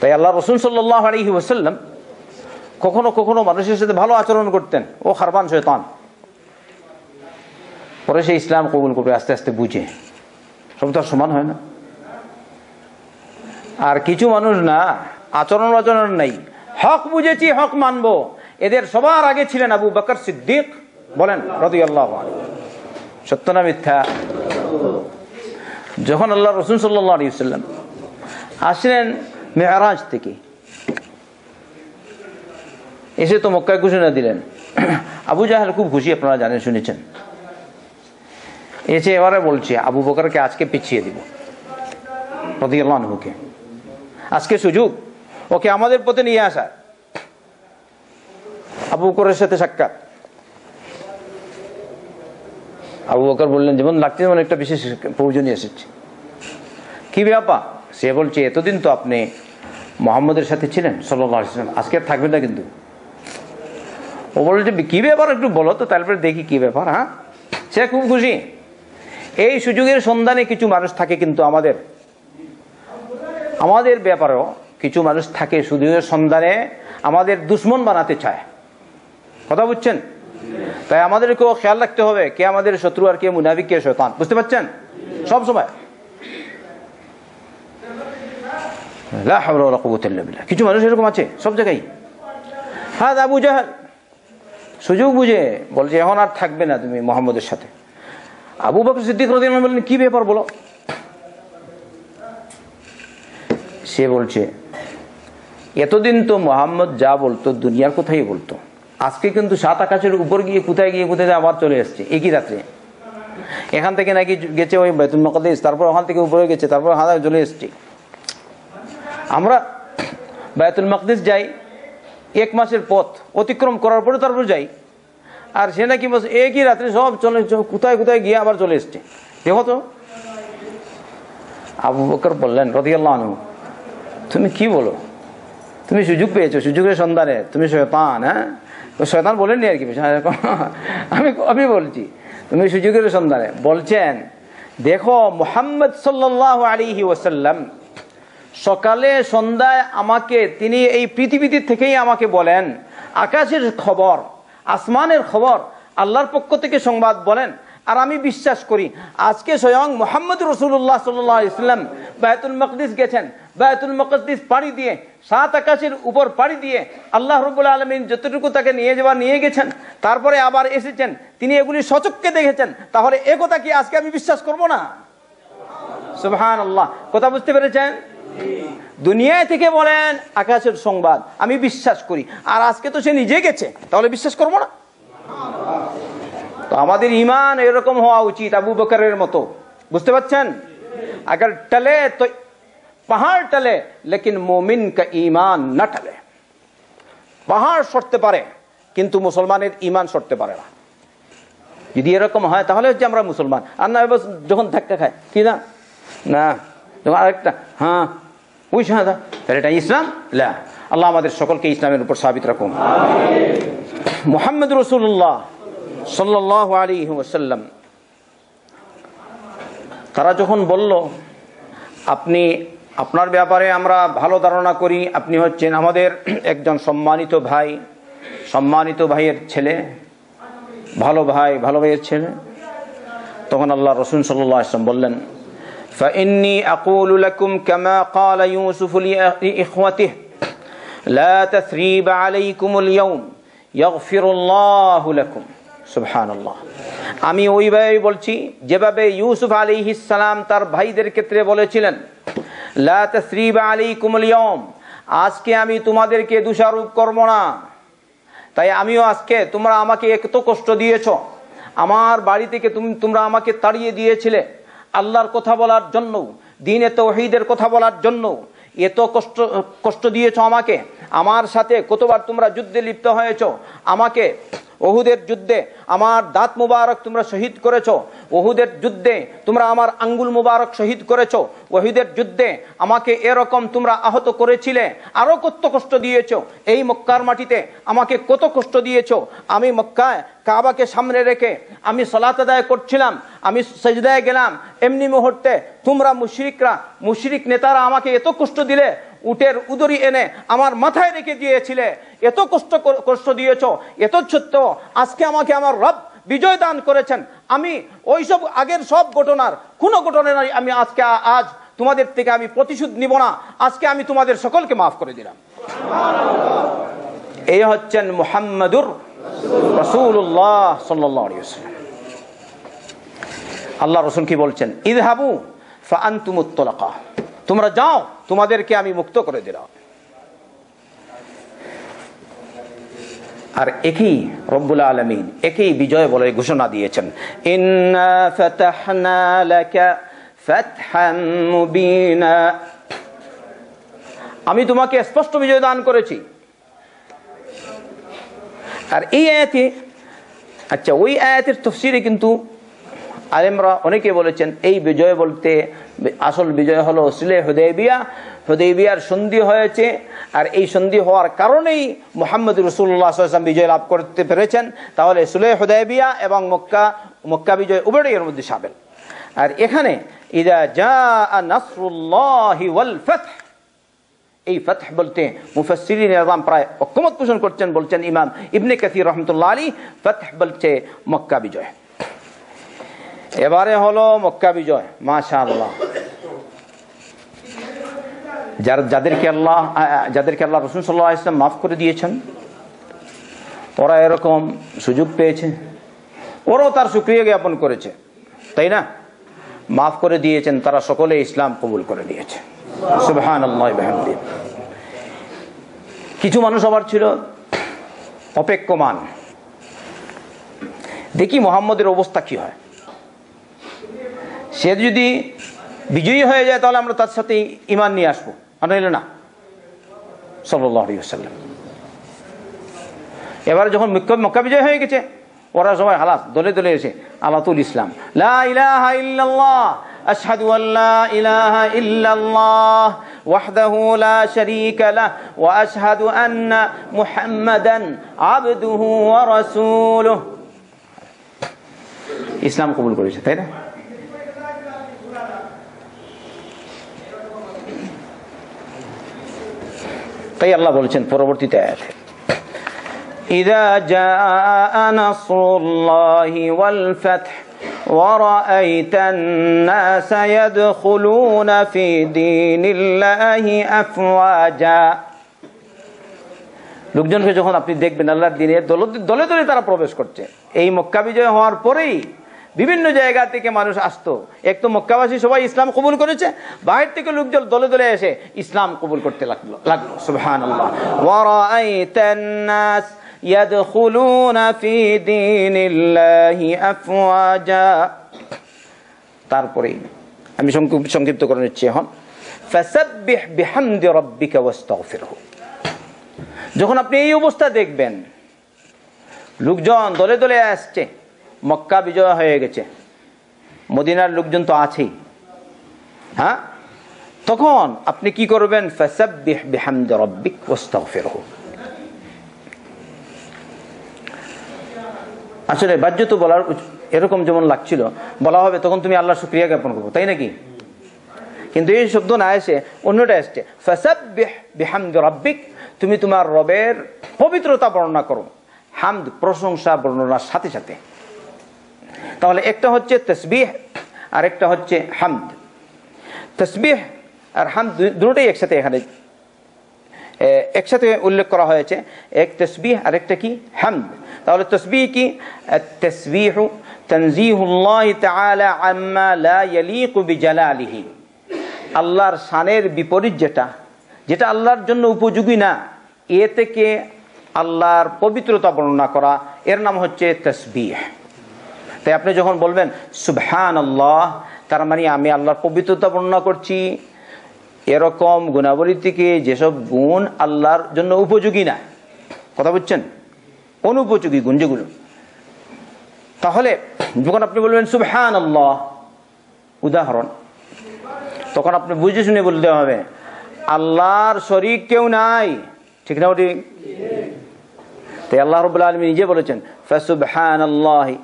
তাই আল্লাহ রাসূল সাল্লাল্লাহু আলাইহি ওয়াসাল্লাম কখনো কখনো মানুষের সাথে ভালো আচরণ করতেন, ও খারবান শয়তান, পরে সে ইসলাম কবুল করবে আস্তে আস্তে বুঝে। সব তো আর সমান হয় না। আর কিছু মানুষ না, আচরণ আচরণ নাই, হক বুঝেছি হক মানবো, এদের সবার আগে ছিলেন আবু বকর সিদ্দিক, বলেন রাদিয়াল্লাহু আনহু। সত্য না মিথ্যা? যখন আল্লাহ রাসূল সাল্লাল্লাহু আলাইহি ওয়াসাল্লাম আসলেন মেরাজ থেকে, এসে তো মক্কায় ঘোষণা দিলেন, আবু জাহেল খুব খুশি, আপনারা জানেন শুনেছেন। এসে এবারে বলছে আবু বকরকে আজকে পিছিয়ে দিব, রাদিয়াল্লাহু আনহুকে, আজকে সুযোগ ওকে আমাদের পথে নিয়ে আসা। আবু বকরের সাথে সাক্ষাৎ। আবু বকর বললেন, যেমন লাগছে যেমন একটা বিশেষ প্রয়োজনে এসেছে। কি ব্যাপার? সে বলছে, এতদিন তো আপনি মুহাম্মদের সাথে ছিলেন সাল্লাল্লাহু আলাইহি ওয়াসাল্লাম, আজকে আর থাকবেন না কিন্তু। ও বলছে, কি ব্যাপার একটু বলো তো, তারপরে দেখি কি ব্যাপার। হ্যাঁ, সে খুব খুশি। এই সুযোগের সন্ধানে কিছু মানুষ থাকে, কিন্তু আমাদের ব্যাপারেও কিছু মানুষ থাকে সুযোগের সন্ধানে আমাদের দুশ্মন বানাতে চায়। কথা বুঝছেন? তাই আমাদেরকেও খেয়াল রাখতে হবে কে আমাদের শত্রু আর কে মুনাফিক, কে শয়তান। বুঝতে পারছেন? সব সময় লা হাওলা ওয়ালা কুওয়াতা ইল্লা বিল্লাহ। কিছু মানুষ এরকম আছে সব জায়গায়। হ্যাঁ, আবু জাহেল সুযোগ বুঝে বলছে, এখন আর থাকবে না তুমি মুহাম্মদের সাথে। আবু বকর সিদ্দিক রাদিয়াল্লাহু আনহু বললেন, কি ব্যাপার বলো। সে বলছে, এতদিন তো মুহাম্মদ যা বলতো দুনিয়ার কথাই বলতো, আজকে কিন্তু 7 আকাশের উপর গিয়ে কোথায় আবার চলে এসছে একই রাত্রে। এখান থেকে নাকি গেছে ওই বাইতুল মাকদিস, তারপর ওখান থেকে উপরে গেছে, তারপর হাজার চলে এসছে। আমরা বাইতুল মাকদিস যাই 1 মাসের পথ অতিক্রম করার পরে তারপর যাই, আর সে নাকি একই রাত্রে সব চলে কোথায় কোথায় গিয়ে আবার চলে এসছে। দেখো তো। আবু বকর বললেন রাদিয়াল্লাহু আনহু, তুমি কি বলো? তুমি সুযোগ পেয়েছো, সুযোগের সন্ধানে তুমি শয়তান। হ্যাঁ, শয়তান বলেননি আর কি, আমি বলছি তুমি সুযোগের সন্ধানে। বলছেন, দেখো মুহাম্মদ সাল্লাল্লাহু আলাইহি ওয়াসাল্লাম সকালে সন্ধ্যায় আমাকে, তিনি এই পৃথিবীতে থেকেই আমাকে বলেন আকাশের খবর, আসমানের খবর, আল্লাহর পক্ষ থেকে সংবাদ বলেন, আর আমি বিশ্বাস করি। আজকে স্বয়ং মুহাম্মদ রাসূলুল্লাহ সাল্লাল্লাহু আলাইহি ওয়াসাল্লাম বাইতুল মাকদিস গেছেন, বাইতুল মাকদিস পাড়ি দিয়ে 7 আকাশের উপর পাড়ি দিয়ে আল্লাহ রাব্বুল আলামিন যতটুকু তাকে নিয়ে গেছেন, তারপরে আবার এসেছেন, তিনি এগুলি সচক্ষে দেখেছেন। তাহলে এ কথা কি আজকে আমি বিশ্বাস করব না? সুবহানাল্লাহ। কথা বুঝতে পেরেছেন? দুনিয়া থেকে বলেন আকাশের সংবাদ, আমি বিশ্বাস করি, আর আজকে তো সে নিজে গেছে, তাহলে বিশ্বাস করব না? তো আমাদের ঈমান এরকম হওয়া উচিত, আবু বকরের মতো। বুঝতে পারছেন? अगर टले तो पहाड़ टले, लेकिन मोमिन का ईमान न टले। पहाड़ সরতে পারে কিন্তু মুসলমানের ঈমান সরতে পারে না। যদি এরকম হয় তাহলে হচ্ছে আমরা মুসলমান, আর না যখন ধাক্কা খায় কি না না যখন আরেকটা হ্যাঁ ওই শাহাদা, তাহলে এটা ইসলাম লা। আল্লাহ আমাদের সকলকে ইসলামের উপর সাবিত রাখুন। মুহাম্মদ রাসূলুল্লাহ সাল্লাল্লাহু আলাইহি ওয়াসাল্লাম তারা যখন বলল, আপনি আপনার ব্যাপারে আমরা ভালো ধারণা করি, আপনি হচ্ছেন আমাদের একজন সম্মানিত ভাইয়ের ছেলে, ভালো ভাইয়ের ছেলে। তখন আল্লাহ রাসূল সাল্লাল্লাহু আলাইহি ওয়াসাল্লাম বললেন, فإني أقول لكم كما قال يوسف لإخوته لا تثريب عليكم اليوم يغفر الله لكم। সুবহানাল্লাহ। আমি ওইভাবে বলছি যেভাবে ইউসুফ আলাইহিস সালাম তার ভাইদের ক্ষেত্রে বলেছিলেন, লা তাসরিবা আলাইকুমুল ইয়াওম, আজকে আমি তোমাদেরকে দোষারোপ করব না। তাই আমিও আজকে, তোমরা আমাকে এত কষ্ট দিয়েছো, আমার বাড়ি থেকে তোমরা আমাকে তাড়িয়ে দিয়েছিলে আল্লাহর কথা বলার জন্য, দ্বীনে তাওহীদের কথা বলার জন্য, এত কষ্ট দিয়েছো আমাকে, আমার সাথে কতবার তোমরা যুদ্ধে লিপ্ত হয়েছো, আমাকে ওহুদের যুদ্ধে আমার দাঁত মুবারক তোমরা শহীদ করেছো, ওহুদের যুদ্ধে তোমরা আমার আঙ্গুল মুবারক শহীদ করেছো, ওহুদের যুদ্ধে আমাকে এরকম তোমরা আহত করেছিলে, আরো কত কষ্ট দিয়েছো, এই মক্কার মাটিতে আমাকে কত কষ্ট দিয়েছো। আমি মক্কায় কাবাকে সামনে রেখে আমি সালাত আদায় করছিলাম, আমি সিজদায় গেলাম, এমনি মুহূর্তে তোমরা মুশরিক নেতারা আমাকে এত কষ্ট দিলে, উটের উদরি এনে আমার মাথায় রেখে দিয়েছিলে, এত কষ্ট দিয়েছ, এত সত্য, আজকে আমাকে আমার রব বিজয় দান করেছেন। আমি ওইসব আগের সব ঘটনার কোনো ঘটনা নাই, আমি আজ তোমাদের থেকে আমি প্রতিশোধ নিব না, আজকে আমি তোমাদের সকলকে মাফ করে দিলাম। এই হচ্ছেন মুহাম্মাদুর রাসূলুল্লাহ সাল্লাল্লাহু আলাইহি ওয়াসাল্লাম। আল্লাহ রাসূল কি বলছেন? ইযহাবু ফাআনতুমুত তুলাকা, তোমরা যাও, তোমাদেরকে আমি মুক্ত করে দিলাম। আর একই রব্বুল আলামিন একই বিজয় বলে ঘোষণা দিয়েছেন, ইন্না ফাতাহনা লাকা ফাতহাম মুবিনা, আমি তোমাকে স্পষ্ট বিজয় দান করেছি। আর এই আয়াতে, আচ্ছা ওই আয়াতের তাফসীরে কিন্তু আলেমরা অনেকে বলেছেন এই বিজয় বলতে আসল বিজয় হলো সুলহ হুদায়বিয়া, হুদায়বিয়ার সন্ধি হয়েছে, আর এই সন্ধি হওয়ার কারণেই মুহাম্মদ রাসূলুল্লাহ সাল্লাল্লাহু আলাইহি ওয়াসাল্লাম বিজয় লাভ করতে পেরেছেন। তাহলে সুলহ হুদায়বিয়া এবং মক্কা বিজয় উভয়ই এর মধ্যে শামিল। আর এখানে ইযা জাআ নাসরুল্লাহি ওয়াল ফাতহ, এই ফাতহ বলতে মুফাসসিরিন ইকরাম প্রায় ঐকমত পোষণ করছেন, বলছেন ইমাম ইবনে কাসির রাহমাতুল্লাহ আলাইহি, ফাতহ বলছে মক্কা বিজয়। এবারে হলো মক্কা বিজয়, মাশাআল্লাহ। যাদেরকে আল্লাহ রাসূল সাল্লাল্লাহু আলাইহি ওয়াসাল্লাম মাফ করে দিয়েছেন, ওরা এরকম সুযোগ পেয়েছে, ওরাও তার শুকরিয়া জ্ঞাপন করেছে, তাই না? মাফ করে দিয়েছেন, তারা সকলে ইসলাম কবুল করে নিয়েছে, সুবহানাল্লাহি ওয়া বিহামদিহি। কিছু মানুষ আবার ছিল অপেক্ষমান, দেখি মুহাম্মদের অবস্থা কি হয়, সে যদি বিজয়ী হয়ে যায় তাহলে আমরা তার সাথে ঈমান নিয়ে আসবো, আর নইলে না, সাল্লাল্লাহু আলাইহি ওয়াসাল্লাম। এবার যখন মক্কা বিজয় হয়ে গেছে, ওরা সবাই হালাস দলে দলে এসে আলাতুল ইসলাম, লা ইলাহা ইল্লাল্লাহ আশহাদু আল্লা ইলাহা ইল্লাল্লাহ ওয়াহদাহু লা শারীকা লাহ ওয়া আশহাদু আন্না মুহাম্মাদান আবদুহু ওয়া রাসূলুহু, ইসলাম কবুল করেছে, তাই না? তাই আল্লাহ বলেছেন পরবর্তীতে আয়াতে, ইযা জাআ নাসরুল্লাহি ওয়াল ফাতহ ওয়া রাআইতান নাসা ইয়াদখুলুনা ফি দীনিল্লাহি আফওয়াজা, লোকজনকে যখন আপনি দেখবেন আল্লাহর দ্বীনে দলে দলে তারা প্রবেশ করছে। এই মক্কা বিজয় হওয়ার পরেই বিভিন্ন জায়গা থেকে মানুষ আসতো, এক তো মক্কাবাসী সবাই ইসলাম কবুল করেছে, বাইরে থেকে লোকজন দলে দলে এসে ইসলাম কবুল করতে লাগলো। সুবহানাল্লাহ। ওয়া রাআইতান নাস ইয়াদখুলুনা ফি দীনিল্লাহি আফওয়াজা, তারপরে আমি সংক্ষিপ্ত করে নিচ্ছি এখন, ফাসাব্বিহ বিহামদি রাব্বিকা ওয়াস্তাগফিরহু। যখন আপনি এই অবস্থা দেখবেন, লোকজন দলে দলে আসছে, মক্কা বিজয় হয়ে গেছে, মদিনার লোকজন তো আছেই, হ্যাঁ, তখন আপনি কি করবেন? ফাসাব্বিহ বিহামদি রাব্বিক ওয়াস্তাগফিরহু। আসলে বাহ্য তো বলার এরকম যেমন লাগছিল, বলা হবে তখন তুমি আল্লাহর শুকরিয়া জ্ঞাপন করবো, তাই নাকি? কিন্তু এই শব্দ না এসে অন্যটা এসছে, ফাসাব্বিহ বিহামদি রাব্বিক, তুমি তোমার রবের পবিত্রতা বর্ণনা করো, হামদ প্রশংসা বর্ণনার সাথে সাথে। তাহলে একটা হচ্ছে তাসবিহ আর একটা হচ্ছে হামদ। তাসবিহ আর হামদ দুটোই একসাথে এখানে একসাথে উল্লেখ করা হয়েছে, এক তাসবিহ আর একটা কি হামদ। তাহলে তাসবিহ কি? আত-তাসবিহু তানজিহুল্লাহি তাআলা আম্মা লা ইয়ালিকু বিজালালিহি, আল্লাহর শানের বিপরীত যেটা আল্লাহর জন্য উপযোগী না, এ থেকে আল্লাহর পবিত্রতা বর্ণনা করা, এর নাম হচ্ছে তাসবিহ। তাই আপনি যখন বলবেন সুবহানাল্লাহ, তার মানে আমি আল্লাহর পবিত্রতা বর্ণনা করছি, এরকম গুণাবলী থেকে যেসব গুণ আল্লাহর জন্য উপযোগী না, কথা বুঝছেন, অনুপযোগী গুণ যেগুলো। তাহলে যখন আপনি বলবেন সুবহানাল্লাহ, উদাহরণ, তখন আপনি বুঝে শুনে বলতে হবে আল্লাহর শরীক কেউ নাই, ঠিক না? ওটি তাই আল্লাহ রাব্বুল আলামিন নিজে বলেছেন ফাসুবহানাল্লাহি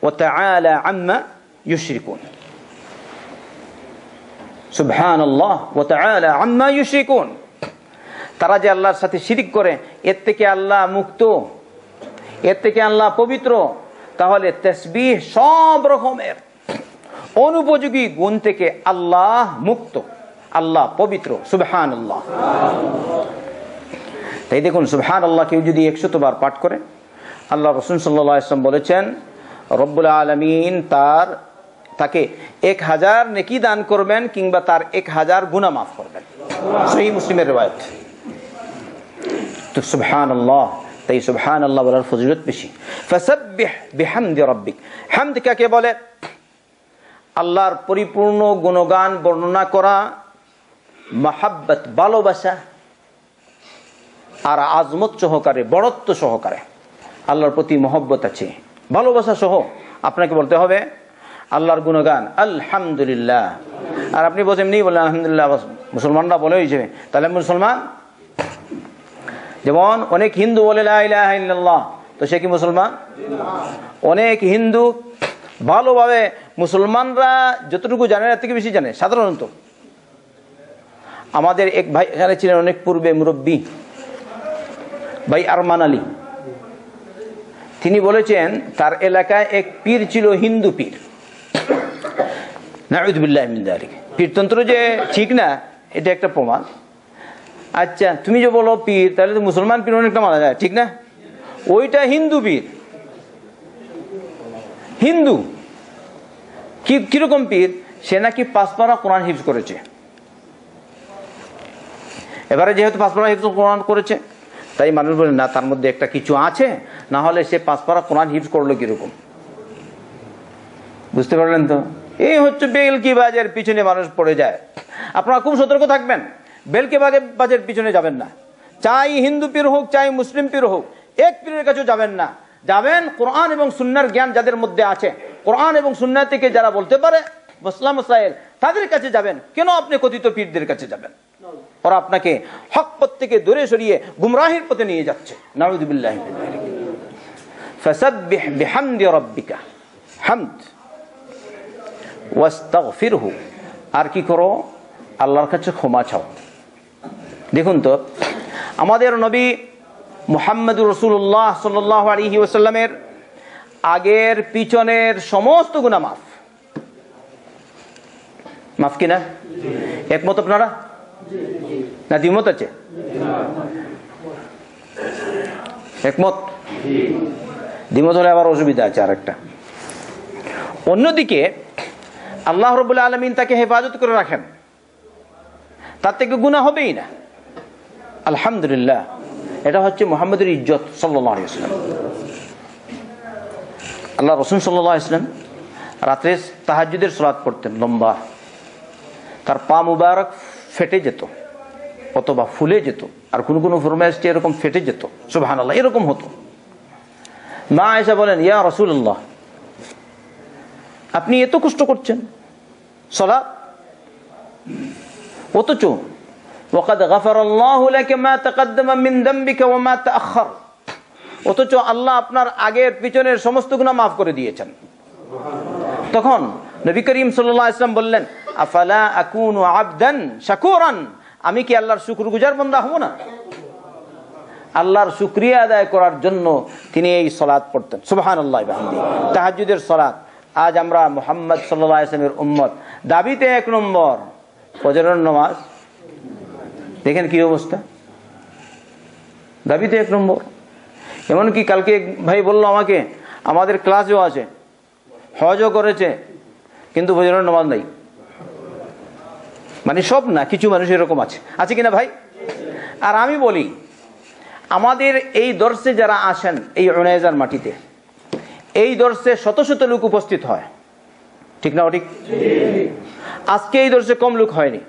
ওয়া তাআলা আম্মা ইউশরিকুন। সুবহানাল্লাহ ওয়া তাআলা আম্মা ইউশরিকুন। তারা যে আল্লাহর সাথে শিরিক করে, এর থেকে আল্লাহ মুক্ত, এর থেকে আল্লাহ পবিত্র। তাহলে তাসবিহ সব রকমের অনুপযোগী গুণ থেকে আল্লাহ মুক্ত, আল্লাহ পবিত্র। সুবহানাল্লাহ। তাই দেখুন, সুবহানাল্লাহ কেউ যদি 100 বার পাঠ করে, আল্লাহ রাসূল সাল্লাল্লাহু আলাইহি ওয়াসাল্লাম বলেছেন রব্বুল আলামিন তাকে 1000 নেকি দান করবেন, কিংবা তার 1000 গুনাহ মাফ করবেন। সহিহ মুসলিমের riwayat। তো সুবহানাল্লাহ, তাই সুবহানাল্লাহ বলার ফজিলত বেশি। ফাসাব্বিহ বিহামদি রাব্বিক। হামদ কাকে বলে? আল্লাহর পরিপূর্ণ গুণগান বর্ণনা করা, মাহাব্বত ভালোবাসা, আর আজমত সহকারে, বড়ত্ব সহকারে আল্লাহর প্রতি মহব্বত আছে, ভালোবাসা সহ আপনাকে বলতে হবে আল্লাহর গুণগান আলহামদুলিল্লাহ। আর আপনি বলছেন এমনি বললেন আলহামদুলিল্লাহ, মুসলমানরা বলে হিসেবে, তাহলে মুসলমান? যেমন অনেক হিন্দু বলে লা ইলাহা ইল্লাল্লাহ, তো সে কি মুসলমান? অনেক হিন্দু ভালোভাবে, মুসলমানরা যতটুকু জানে এর থেকে বেশি জানে। সাধারণত আমাদের এক ভাই এখানে ছিলেন অনেক পূর্বে, মুরব্বী ভাই আরমান আলী। তিনি বলেছেন তার এলাকায় এক পীর ছিল, হিন্দু পীর। নাউযুবিল্লাহি মিন যালিক। পীরতন্ত্র যে ঠিক না, এটা একটা প্রমাণ। আচ্ছা, তুমি যে বলো পীর, তাহলে তো মুসলমান পীর অনেকটা মানা যায়, ঠিক না? ওইটা হিন্দু পীর। হিন্দু কিরকম পীর? সে নাকি 5 পারা কোরআন হিফজ করেছে। এবারে যেহেতু 5 পারা হিফজ কোরআন করেছে, তাই মানুষ বলে না তার মধ্যে একটা কিছু আছে, না হলে সে 5 পারা কোরআন হিফজ করলো কিরকম? বুঝতে পারলেন তো? এই হচ্ছে বেলকি বাজের পিছনে মানুষ পড়ে যায়। আপনারা খুব সতর্ক থাকবেন, বেলকি বাজের পিছনে যাবেন না। চাই হিন্দু পীর হোক, চাই মুসলিম পীর হোক, এক পীরের কাছেও যাবেন না। যাবেন কোরআন এবং সুন্নাহর জ্ঞান যাদের মধ্যে আছে, কোরআন এবং সুন্নাহ থেকে যারা বলতে পারে মাসলা মাসাইল, তাদের কাছে যাবেন। কেন আপনি কথিত পীরদের কাছে যাবেন? ওরা আপনাকে হক পথ থেকে দূরে সরিয়ে গুমরাহির পথে নিয়ে যাচ্ছে। নাউযুবিল্লাহি মিন যালিক। ফাসাব্বিহ বিহামদি রাব্বিকা, হামদ, ওয়াস্তাগফিরহু। আর কি করো? আল্লাহর কাছে ক্ষমা চাও। দেখুন তো, আমাদের নবী মুহাম্মদুর রাসূলুল্লাহ সাল্লাল্লাহু আলাইহি ওয়াসাল্লামের আগের পিছনের সমস্ত গুনাহ মাফ। মাফ কিনা? একমত আপনারা? না দ্বিমত আছে? একমত? দ্বিমত হলে আবার অসুবিধা আছে আরেকটা। অন্যদিকে আল্লাহ রাব্বুল আলামিন তাকে হেফাজত করে রাখেন, তার থেকে গুনাহ হবেই না। আলহামদুলিল্লাহ, এটা হচ্ছে মুহাম্মদের ইজ্জত সাল্লাল্লাহু আলাইহি ওয়াসাল্লাম। আল্লাহ রাসূল সাল্লাল্লাহু আলাইহি ওয়াসাল্লাম রাতে তাহাজ্জুদের সালাত পড়তেন লম্বা, তার পা মুবারক ফেটে যেত অথবা ফুলে যেত, আর কোন কোন ফরমায়েশে এরকম ফেটে যেত। সুবহানাল্লাহ, এরকম হতো। মা আয়েশা বলেন, ইয়া রাসূলুল্লাহ, আপনি এত কষ্ট করছেন সালাত, অথচ ওয়াকাদ গাফারাল্লাহু লাকা মা তাকাদ্দামা মিন যামবিকা ওয়া মা তাআখার, অথচ আল্লাহ আপনার আগের পিছনের সমস্ত গুনাহ মাফ করে দিয়েছেন। তখন নবী করিম সাল্লাল্লাহু আলাইহি ওয়াসাল্লাম বললেন, আফালা আকুনু আবদান শাকুরান, আমি কি আল্লাহর শুকরগুজার বান্দা হব না? আল্লাহর শুকরিয়া আদায় করার জন্য তিনি এই সালাত পড়তেন। সুবহানাল্লাহ ওয়া বিহামদিহি, তাহাজ্জুদের সালাত। আজ আমরা মুহাম্মদ সাল্লাল্লাহু আলাইহি ওয়াসাল্লামের উম্মত, দাবিতে 1 নম্বর ফজরের নামাজ। দেখেন কি অবস্থা, দাবিতে 1 নম্বর। এমনকি কালকে এক ভাই বলল আমাকে, আমাদের ক্লাসেও আছে, হজও করেছে, কিন্তু ফজরের নামাজ নাই। মানে সব না, কিছু মানুষ এরকম আছে কিনা ভাই? আর আমি বলি, আমাদের এই দর্শে যারা আসেন এই উনাইজার মাটিতে, এই দর্শে শত শত লোক উপস্থিত হয়, ঠিক না? ঠিক। আজকে এই দর্শে কম লোক হয়নি,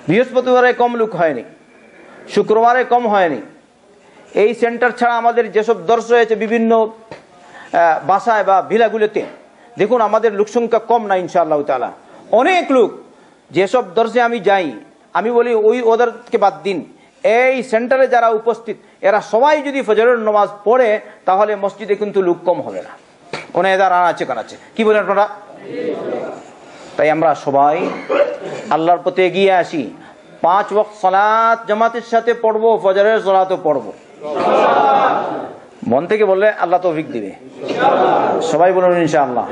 বৃহস্পতিবারে কম লোক হয়নি, শুক্রবারে কম হয়নি। এই সেন্টার ছাড়া আমাদের যেসব দর্শ হয়েছে বিভিন্ন বাসায় বা ভিলাগুলোতে, দেখুন আমাদের লোক সংখ্যা কম না ইনশাআল্লাহ তাআলা, অনেক লোক। যেসব দর্শে আমি যাই, আমি বলি ওদেরকে বাদ দিন, এই সেন্টারে যারা উপস্থিত এরা সবাই যদি ফজরের নামাজ পড়ে, তাহলে মসজিদে কিন্তু লোক কম হবে না। ওনাদের আনাচে কানাচে, কি বলেন আপনারা? তাই আমরা সবাই আল্লাহর পথে এগিয়ে আসি। 5 ওয়াক্ত সালাত জামাতের সাথে পড়বো, ফজরের সালাতও পড়বো। মন থেকে বললে আল্লাহ তৌফিক দিবে। সবাই বলুন ইনশাআল্লাহ।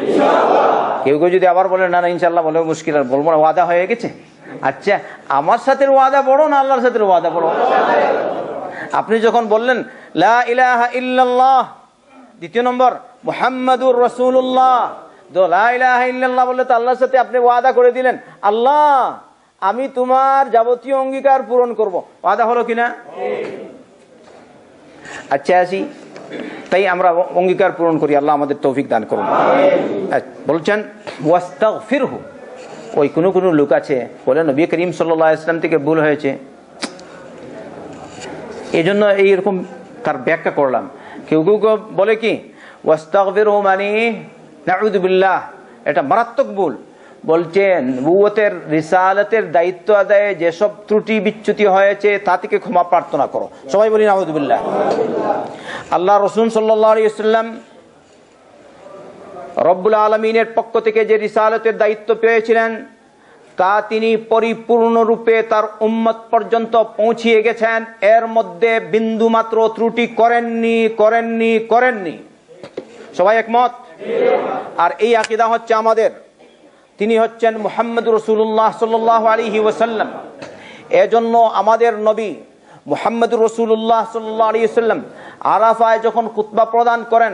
কেউ কেউ যদি আবার বলে না না ইনশাআল্লাহ বলে মুশকিল, আর বলবো না ওয়াদা হয়ে গেছে। আচ্ছা, আমার সাথে ওয়াদা বড় না আল্লাহর সাথে ওয়াদা বড়? আপনি যখন বললেন লা ইলাহা ইল্লাল্লাহ, দ্বিতীয় নম্বর মুহাম্মাদুর রাসূলুল্লাহ, তো লা ইলাহা ইল্লাল্লাহ বললে তো আল্লাহর সাথে আপনি ওয়াদা করে দিলেন, আল্লাহ আমি তোমার যাবতীয় অঙ্গীকার পূরণ করব। ওয়াদা হলো কিনা? আচ্ছা আসি, তাই আমরা অঙ্গীকার পূরণ করি। আল্লাহ আমাদের তৌফিক দান করুন। বলছেন ওয়াস্তাগফিরহু। ওই কোন কোন লোক আছে বলে নবী করিম সাল্লাল্লাহু আলাইহি ওয়াসাল্লাম থেকে ভুল হয়েছে, এই জন্য এইরকম তার ব্যাখ্যা করলাম। কেউ কেউ বলে কি ওয়াস্তাগফিরহু মানে নাউযু বিল্লাহ, এটা মারাত্মক ভুল। বলছেন নবুয়তের রিসালাতের দায়িত্ব আদায়ে যেসব ত্রুটি বিচ্যুতি হয়েছে তা থেকে ক্ষমা প্রার্থনা করো। সবাই বলি নাউযু বিল্লাহ। আল্লাহ রাসূল সাল্লাল্লাহু আলাইহি ওয়াসাল্লাম রব্বুল আলামিনের পক্ষ থেকে যে রিসালাতের দায়িত্ব পেয়েছিলেন তা তিনি পরিপূর্ণরূপে তার উম্মত পর্যন্ত পৌঁছিয়ে গেছেন। এর মধ্যে বিন্দু মাত্র ত্রুটি করেননি। সবাই একমত? আর এই আকীদা হচ্ছে আমাদের। তিনি হচ্ছেন মুহাম্মদুর রাসূলুল্লাহ সাল্লাল্লাহু আলাইহি ওয়াসাল্লাম। এজন্য আমাদের নবী মুহাম্মদুর রাসূলুল্লাহ সাল্লাল্লাহু আলাইহি ওয়াসাল্লাম আরাফায় যখন খুতবা প্রদান করেন,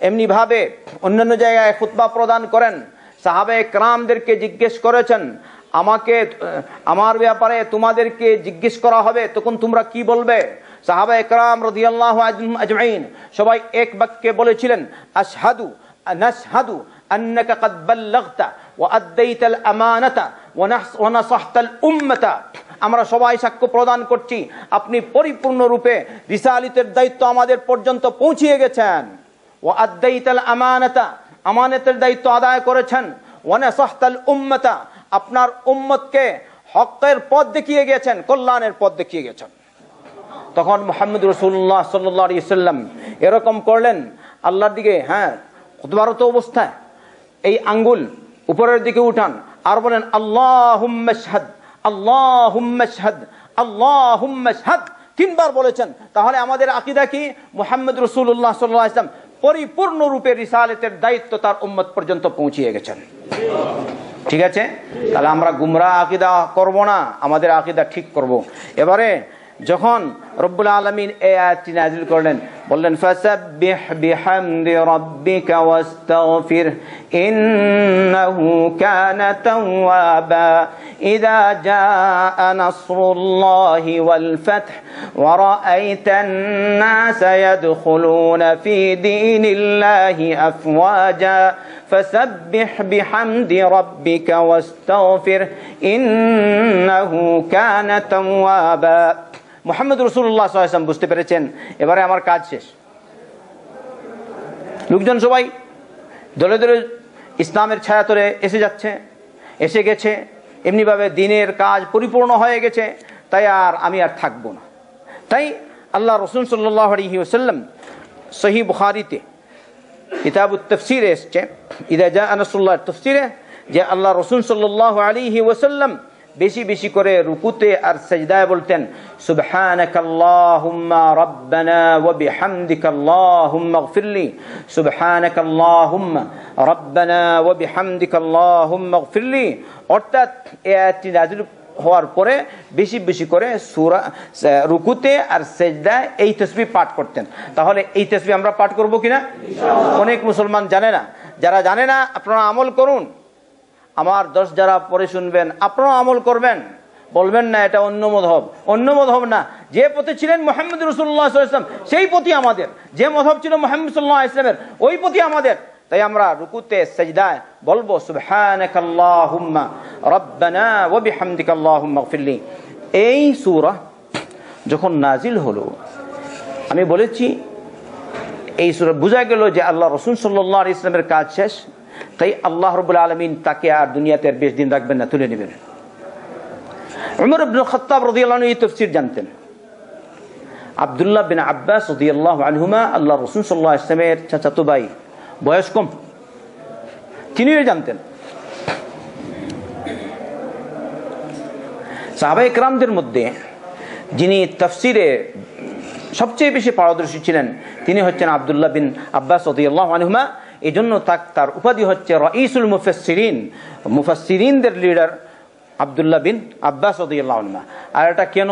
এমনি ভাবে অন্যান্য জায়গায় খুতবা প্রদান করেন, সাহাবায়ে কেরামদেরকে জিজ্ঞেস করেছেন, আমার ব্যাপারে তোমাদেরকে জিজ্ঞেস করা হবে, তখন তোমরা কি বলবে? সাহাবায়ে কেরাম রাদিয়াল্লাহু আজমাইন সবাই এক বাক্যে বলেছিলেন, নাশহাদু আন্নাকা ক্বাদ বাল্লাগতা ওয়া আদ্দাইতাল আমানাতা ওয়া নাসাহতাল উম্মাতা। আমরা সবাই সাক্ষ্য প্রদান করছি আপনি পরিপূর্ণরূপে রিসালাতের দায়িত্ব আমাদের পর্যন্ত পৌঁছিয়ে গেছেন। ওয়া আদ্দাইতাল আমানাতা, আমানতের দায়িত্ব আদায় করেছেন। ওয়া নাসাহতাল উম্মাতা, আপনার উম্মতকে হকের পথ দেখিয়ে গেছেন, কল্যাণের পথ দেখিয়ে গেছেন। তখন মুহাম্মদুর রাসূলুল্লাহ সাল্লাল্লাহু আলাইহি ওয়াসাল্লাম এরকম করলেন, আল্লাহর দিকে খুতবারত অবস্থায় এই আঙ্গুল উপরের দিকে উঠান আর বলেন আল্লাহুম্মা শাহাদ, আল্লাহুম্মা শাহাদ, আল্লাহুম্মা শাহাদ, 3 বার বলেছেন। তাহলে আমাদের আকীদা কি? মুহাম্মদ রাসূলুল্লাহ সাল্লাল্লাহু আলাইহি ওয়াসাল্লাম পরিপূর্ণরূপে রিসালাতের দায়িত্ব তার উম্মত পর্যন্ত পৌঁছিয়ে গেছেন। ঠিক আছে, তাহলে আমরা গুমরাহ আকীদা করব না, আমাদের আকীদা ঠিক করব। এবারে যখন রব্বুল আলামিন এই আয়াতটি নাযিল করলেন, বললেন ফাসাব্বিহ বিহামদি রাব্বিকা ওয়াস্তাগফির ইন্নাহু কানা তাওয়াবা ইযা জাআ নাসরুল্লাহি ওয়াল ফাth ওয়া রাআইতান নাসা ইয়াদখুলুনা ফি দীনিল্লাহি আফওয়াজা ফাসাব্বিহ বিহামদি রাব্বিকা ওয়াস্তাগফির ইন্নাহু কানা তাওয়াবা। মুহাম্মদ রাসূলুল্লাহ সাল্লাল্লাহু আলাইহি ওয়াসাল্লাম বুঝতে পেরেছেন এবারে আমার কাজ শেষ। লোকজন সবাই দলে দলে ইসলামের ছায়াতলে এসে গেছে, এমনিভাবে দিনের কাজ পরিপূর্ণ হয়ে গেছে, তাই আমি আর থাকবো না। তাই আল্লাহ রাসূল সাল্লাল্লাহু আলাইহি ওয়াসাল্লাম সহিহ বুখারীতে কিতাবুত তাফসীরে এসেছে, ইযা জাআ নাসরুল্লাহ তাফসীরে, যে আল্লাহ রাসূল সাল্লাল্লাহু আলাইহি ওয়াসাল্লাম বেশি বেশি করে রুকুতে আর সাজদায় বলতেন সুবহানাকাল্লাহুম্মা রাব্বানা ওয়া বিহামদিকাল্লাহুম্মা ইগফিরলি, সুবহানাকাল্লাহুম্মা রাব্বানা ওয়া বিহামদিকাল্লাহুম্মা ইগফিরলি। অর্থাৎ এই আয়াতটি নাযিল হওয়ার পরে বেশি বেশি করে সূরা রুকুতে আর সাজদায় এই তাসবিহ পাঠ করতেন। তাহলে এই তাসবিহ আমরা পাঠ করব কিনা? অনেক মুসলমান জানে না। যারা জানে না আপনারা আমল করুন, আমার দর্শ যারা পরে শুনবেন আপনারা আমল করবেন, বলবেন না এটা অন্য মযহব না। যে পথে ছিলেন মুহাম্মদ রাসূলুল্লাহ সাল্লাল্লাহু আলাইহি ওয়াসাল্লাম সেই পথই আমাদের, যে মযহব ছিল মুহাম্মদ সাল্লাল্লাহু আলাইহি ওয়াসাল্লামের ওই পথই আমাদের। তাই আমরা রুকুতে সাজদায় বলবো সুবহানাকাল্লাহুম্মা রাব্বানা ওয়া বিহামদিকাল্লাহুম্মা ইগফিরলি। এই সূরা যখন নাজিল হলো, আমি বলেছি এই সূরা বোঝা গেল যে আল্লাহ রাসূল সাল্লাল্লাহু আলাইহি ওয়াসাল্লামের কাজ শেষ। তাই আল্লাহ রাব্বুল আলামিন তাকে আর দুনিয়াতে আর বেশি দিন রাখবেন না, তুলে নেবেন। উমর ইবনে খাত্তাব রাদিয়াল্লাহু আনহু এই তাফসীর জানতেন। আব্দুল্লাহ বিন আব্বাস রাদিয়াল্লাহু আনহুমা আল্লাহ রাসূল সাল্লাল্লাহু আলাইহি ওয়াসাল্লামের চাচাতো ভাই, বয়স কম, তিনিও জানতেন। সাহাবায়ে কেরামদের মধ্যে যিনি তাফসিরে সবচেয়ে বেশি পারদর্শী ছিলেন তিনি হচ্ছেন আব্দুল্লাহ বিন আব্বাস রাদিয়াল্লাহু আনহুমা। এই জন্য তার উপাধি হচ্ছে রাইসুল মুফাসসিরিন, মুফাসসিরিনদের লিডার আব্দুল্লাহ বিন আব্বাস রাদিয়াল্লাহু আনহুমা। আর এটা কেন,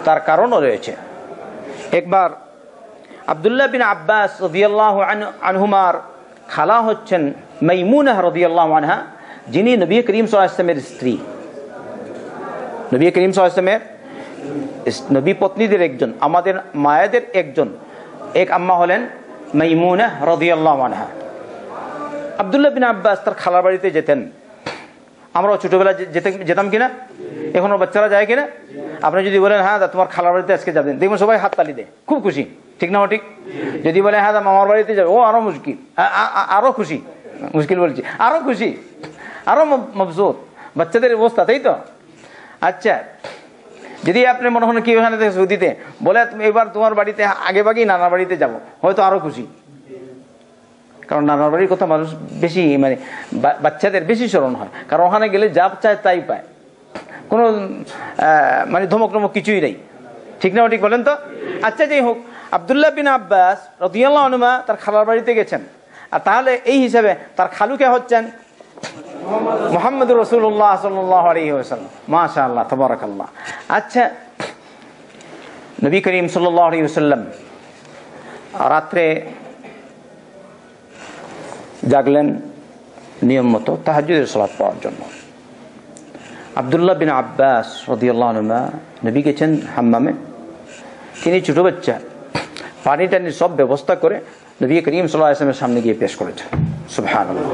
তার কারণও রয়েছে। একবার আব্দুল্লাহ বিন আব্বাস রাদিয়াল্লাহু আনহুমার খালা হচ্ছেন মাইমুনাহ রাদিয়াল্লাহু আনহা, যিনি নবী করিম সাল্লাল্লাহু আলাইহি ওয়াসাল্লামের স্ত্রী, নবী করিম সাল্লাল্লাহু আলাইহি ওয়াসাল্লামের নবী পত্নীদের একজন, আমাদের মায়েদের একজন, এক আম্মা হলেন মাইমুনাহ রাদিয়াল্লাহু আনহা। আব্দুল্লাহ বিন আব্বাস তার খালার বাড়িতে যেতেন। আমরাও ছোটবেলা যেতাম কিনা, এখনো বাচ্চারা যায় কিনা? আপনি যদি বলেন হ্যাঁ তোমার খালার বাড়িতে আজকে যাবেন, দেখবেন সবাই হাততালি দেয়, খুব খুশি, ঠিক না ঠিক? যদি বলে হ্যাঁ মামার বাড়িতে যাবে, ও আরো মুশকিল, আরো খুশি, মুশকিল বলছি, আরো খুশি, আরো মবসুত, বাচ্চাদের অবস্থা, তাই তো? আচ্ছা, যদি আপনি মনে হন কি ওখানে সৌদিতে বলে এবার তোমার বাড়িতে আগে বাগেই নানার বাড়িতে যাব, হয়তো আরো খুশি, কারণ নানার বাড়ির কথা মানুষ বেশি, মানে বাচ্চাদের বেশি স্মরণ হয়, কারণ ওখানে গেলে যা চায় তাই পায়, কোনো মানে ধমক টমক কিছুই নেই, ঠিক না ঠিক বলেন তো? আচ্ছা, যাই হোক, আব্দুল্লাহ বিন আব্বাস রাদিয়াল্লাহু আনহুমা তার খালার বাড়িতে গেছেন, আর তাহলে এই হিসাবে তার খালুকে হচ্ছেন মুহাম্মদুর রাসূলুল্লাহ সাল্লাল্লাহু আলাইহি ওয়াসাল্লাম। মাশাআল্লাহ, তাবারাকাল্লাহ। আচ্ছা, নবী করিম সাল্লাল্লাহু আলাইহি ওয়াসাল্লাম রাত্রে জাগলেন নিয়ম মতো তাহাজ্জুদের সালাত পড়ার জন্য। আব্দুল্লাহ বিন আব্বাস রাদিয়াল্লাহু আনহুমা নবী গেছেন হাম্মামে, তিনি ছোট বাচ্চা, পানি টানি সব ব্যবস্থা করে নবী করিম সাল্লাল্লাহু আলাইহি ওয়াসাল্লামের সামনে গিয়ে পেশ করেছেন। সুবহানাল্লাহ,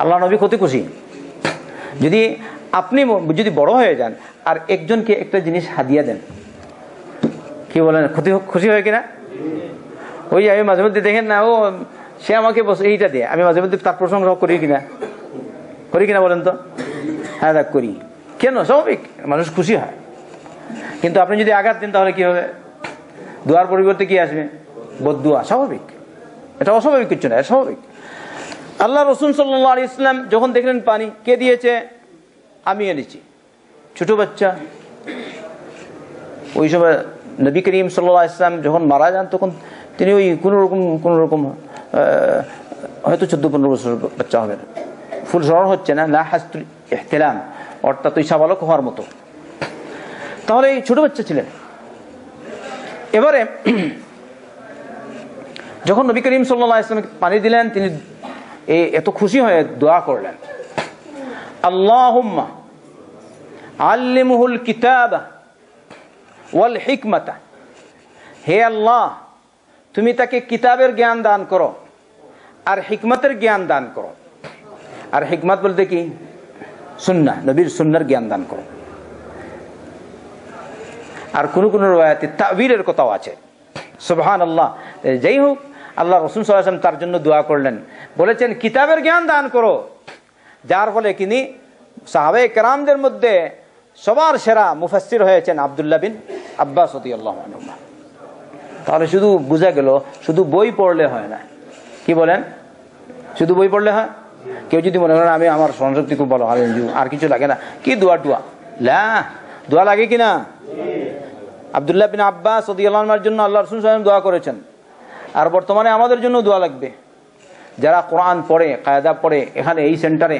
আল্লাহ নবী কত খুশি। যদি আপনি যদি বড় হয়ে যান আর একজনকে একটা জিনিস হাদিয়া দেন, কি বলেন, খুশি হয় কিনা? ওই আমি মাঝে মধ্যে দেখেন না, ও সে আমাকে এইটা দিয়ে, আমি মাঝে মধ্যে তার প্রশংসা করি কিনা বলেন তো? হ্যাঁ, দেখ করি, কেন? স্বাভাবিক, মানুষ খুশি হয়। কিন্তু আপনি যদি আঘাত দেন তাহলে কি হবে? দোয়ার পরিবর্তে কি আসবে? বদদুয়া। স্বাভাবিক, এটা অস্বাভাবিক কিছু না, এটা স্বাভাবিক। আল্লাহ রাসূল সাল্লাল্লাহু আলাইহি ওয়াসাল্লাম যখন দেখলেন পানি কে দিয়েছে, আমি এনেছি, ছোট বাচ্চা। ওই সময় নবী করিম সাল্লাল্লাহু আলাইহি ওয়াসাল্লাম যখন মারা যান তখন তিনি ওই কোন রকম হয়তো 14-15 বছর বাচ্চা হবে, ফুল স্মরণ হচ্ছে না, লা হাসতুল ইহতিলাম, অর্থাৎ ওই সাবালক হওয়ার মতো। তাহলে এই ছোট বাচ্চা ছিলেন। এবারে যখন নবী করিম সাল্লাল্লাহু আলাইহি ওয়াসাল্লাম পানি দিলেন, তিনি এত খুশি হয়ে দোয়া করলেন, আল্লাহুম্মা আল্লিমহুল কিতাবা ওয়াল হিকমাতা, হে আল্লাহ তুমি তাকে কিতাবের জ্ঞান দান করো আর হিকমতের জ্ঞান দান করো। আর হিকমত বলতে কি? সুন্নাহ, নবীর সুন্নাহর জ্ঞান দান করো। আর কোন রওয়ায়াতে তা'বীরের কথাও আছে। সুবহানাল্লাহ। যাই হোক, আল্লাহ রাসূল সাল্লাল্লাহু আলাইহি ওয়াসাল্লাম তার জন্য দোয়া করলেন, বলেছেন কিতাবের জ্ঞান দান করো, যার ফলে তিনি সাহাবায়ে কেরামদের মধ্যে সবার সেরা মুফাসসির হয়েছেন আব্দুল্লাহ বিন আব্বাস রাদিয়াল্লাহু আনহু। তাহলে শুধু বোঝা গেল শুধু বই পড়লে হয় না। কি বলেন? শুধু বই পড়লে হয়? কেউ যদি মনে করেন আমি আমার স্মরণশক্তি খুব ভালো, আর কিছু লাগে না, কি দোয়া দোয়া লাগে কিনা? আব্দুল্লাহ বিন আব্বাস রাদিয়াল্লাহু আনহুর জন্য আল্লাহ রাসূল সাল্লাল্লাহু আলাইহি ওয়াসাল্লাম দোয়া করেছেন। আর বর্তমানে আমাদের জন্য দোয়া লাগবে। যারা কোরআন পড়ে, কায়দা পড়ে, এখানে এই সেন্টারে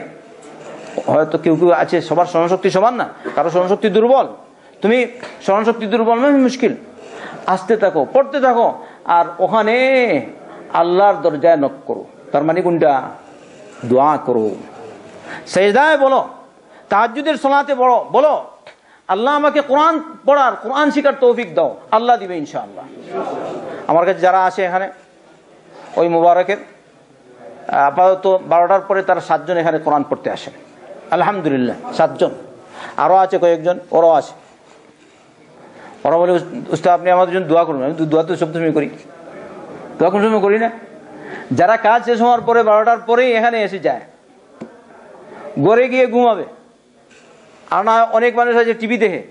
হয়তো কেউ আছে সবার স্মরণশক্তি সমান না, কারো স্মরণশক্তি দুর্বল। তুমি স্মরণশক্তি দুর্বল নয়, মুশকিল, আসতে থাকো, পড়তে থাকো, আর ওখানে আল্লাহর দরজায় নক করো। তার মানে কোনটা? দোয়া করো, সেজদায় বলো, তাহাজ্জুদের সালাতে বলো আল্লাহ আমাকে কোরআন পড়ার, কোরআন শিখার তৌফিক দাও, আল্লাহ দিবে ইনশাআল্লাহ। আমার কাছে যারা আসে এখানে ওই মুবারকের আপাতত 12টার পরে তারা 7 জন এখানে কোরআন পড়তে আসেন, আলহামদুলিল্লাহ 7 জন। আরো আছে কয়েকজন, ওরাও আছে। ওরা বলে উস্তাদ আপনি আমাদের জন্য দোয়া করুন। আমি দোয়া তো সব সময় করি, দোয়া কোন সময় করি না? যারা কাজ শেষ হওয়ার পরে 12টার পরেই এখানে এসে যায়, ঘরে গিয়ে ঘুমাবে। আর না অনেক মানুষ আছে টিভি দেখে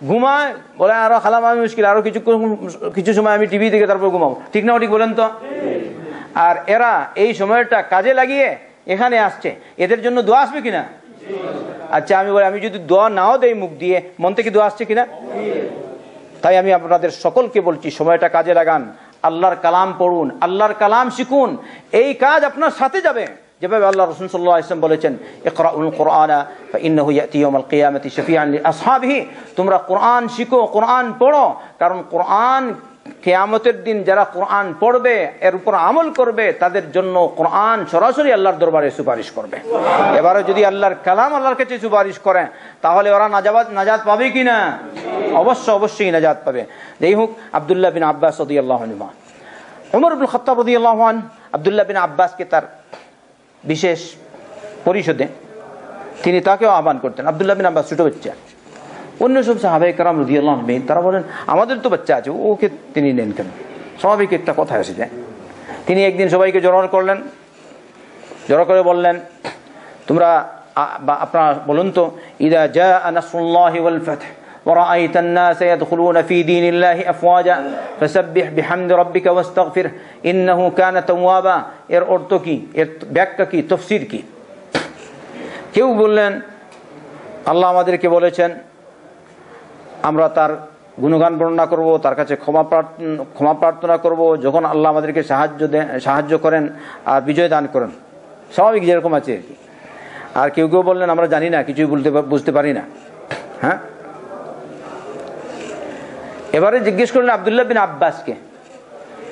ঘুমায়, বলে আরো খালাম আমি মুশকিল, আরো কিছু সময় আমি টিভি দেখে তারপর ঘুমাবো। ঠিক না ঠিক বলেন তো? আর এরা এই সময়টা কাজে লাগিয়ে এখানে আসছে, এদের জন্য দোয়া আসবে কিনা? আচ্ছা আমি বলি, আমি যদি দোয়া নাও দেই মুখ দিয়ে, মন থেকে দোয়া আসছে কিনা? তাই আমি আপনাদের সকলকে বলছি, সময়টা কাজে লাগান, আল্লাহর কালাম পড়ুন, আল্লাহর কালাম শিখুন। এই কাজ আপনার সাথে যাবে, যেভাবে আল্লাহ রাসূল সাল্লাল্লাহু আলাইহি ওয়াসাল্লাম বলেছেন, ইকরাউল কুরআনা ফাইন্নাহু ইয়াতি ইয়াউমাল কিয়ামাতি শাফিআন লিআসহাবিহি। তোমরা কোরআন শিখো, কোরআন পড়ো, কারণ কোরআন কিয়ামতের দিন যারা কোরআন পড়বে, এর উপর আমল করবে, তাদের জন্য কোরআন সরাসরি আল্লাহর দরবারে সুপারিশ করবে। এবারে যদি আল্লাহর কালাম আল্লাহর কাছে সুপারিশ করে, তাহলে ওরা নাজাত পাবে কিনা? অবশ্যই নাজাত পাবে। যাই হোক, আব্দুল্লাহ বিন আব্বাস রাদিয়াল্লাহু আনহু, ওমর ইবনে খাত্তাব রাদিয়াল্লাহু আনহু আব্দুল্লাহ বিন আব্বাসকে তার বিশেষ পরিষদে তিনি তাকেও আহ্বান করতেন। আব্দুল্লাহ বিন আব্বাস ছোট বাচ্চা, অন্য সব সাহাবায়ে কেরাম রাদিয়াল্লাহু আনহুম তারা বলেন, আমাদের তো বাচ্চা আছে, ওকে তিনি নেন কেন? স্বাভাবিক একটা কথা আসে যায়। তিনি একদিন সবাইকে জড়ো করলেন, জড়ো করে বললেন, তোমরা আপনারা বলুন তো, ইযা জাআ নাসরুল্লাহি ওয়াল ফাতহ ورأيت الناس يدخلون في دين الله أفواجا فسبح بحمد ربك واستغفره إنه كان توابا। এর অর্থ কি, এর ব্যাখ্যা কি, তাফসীর কি? কেউ বললেন, আল্লাহ আমাদেরকে বলেছেন আমরা তার গুণগান বর্ণনা করব, তার কাছে ক্ষমা প্রার্থনা করব যখন আল্লাহ আমাদেরকে সাহায্য করেন আর বিজয় দান করেন, স্বাভাবিক যেরকম আছে আর কি। আর কেউ কেউ বললেন, আমরা জানি না, কিছুই বুঝতে পারি না। হ্যাঁ, এবারে জিজ্ঞেস করলেন আব্দুল্লাহ বিন আব্বাসকে,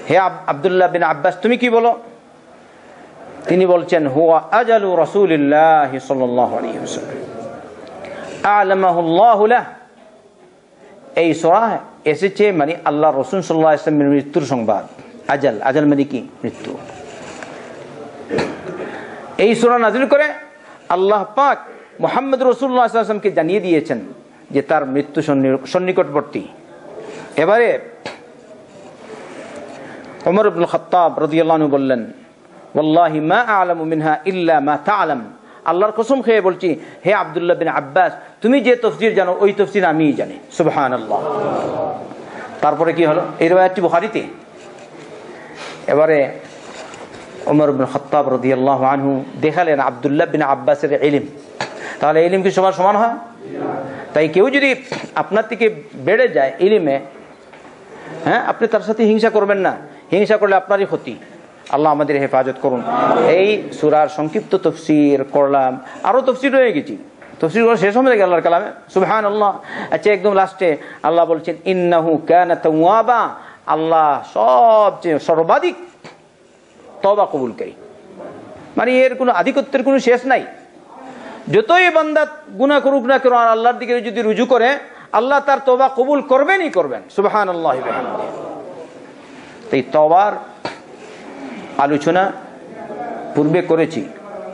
হে আব্দুল্লাহ বিন আব্বাস, তুমি কি বলো? তিনি বলছেন, হুয়া আজালু রাসূলিল্লাহ সাল্লাল্লাহু আলাইহি ওয়াসাল্লাম আ'লামাহুল্লাহু লাহ। এই সূরা এসেছে মানে আল্লাহ রাসূল সাল্লাল্লাহু আলাইহি ওয়াসাল্লামের মৃত্যুর সংবাদ। আজাল মানে কি? মৃত্যু। এই সূরা নাযিল করে আল্লাহ পাক মুহাম্মদ রাসূলুল্লাহ সাল্লাল্লাহু আলাইহি ওয়াসাল্লামকে জানিয়ে দিয়েছেন যে তার মৃত্যু সন্নিকটবর্তী। এবারে ওমর ইবনে খাত্তাব রাদিয়াল্লাহু আনহু বললেন, ওয়াল্লাহি মা আ'লামু মিনহা ইল্লা মা তা'লাম। আল্লাহর কসম খেয়ে বলছি, হে আব্দুল্লাহ বিন আব্বাস, তুমি যে তাফসীর জানো ওই তাফসীর আমিই জানি। সুবহানাল্লাহ। তারপরে কি হলো? এই riwayatটি বুখারীতে। এবারে ওমর ইবনে খাত্তাব রাদিয়াল্লাহু আনহু দেখালেন আব্দুল্লাহ বিন আব্বাসের ইলম। তাহলে ইলম কি সবার সমান হয়? তাই কেউ যদি আপনার থেকে বেড়ে যায় ইলমে, হ্যাঁ, আপনি তার সাথে হিংসা করবেন না, হিংসা করলে আপনারই ক্ষতি। আল্লাহ আমাদের হেফাজত করুন। এই সূরার সংক্ষিপ্ত তাফসীর করলাম, আরো তাফসীর রয়ে গেছি, তাফসীর করা শেষ হবে নাকি আল্লাহর কালামে? সুবহানাল্লাহ। আচ্ছা, একদম লাস্টে আল্লাহ বলছেন, ইন্নাহু কানা তাওয়াবা। আল্লাহ সবচেয়ে সর্বাধিক তওবা কবুলকারী, মানে এর কোনো আধিপত্যের কোনো শেষ নাই। যতই বান্দা গুনাহ করুক না কেন, আর আল্লাহর দিকে যদি রুজু করে, আল্লাহ তার তওবা কবুল করবেনই করবেন। সুবহানাল্লাহ। এই তওবার আলোচনা পূর্বে করেছি,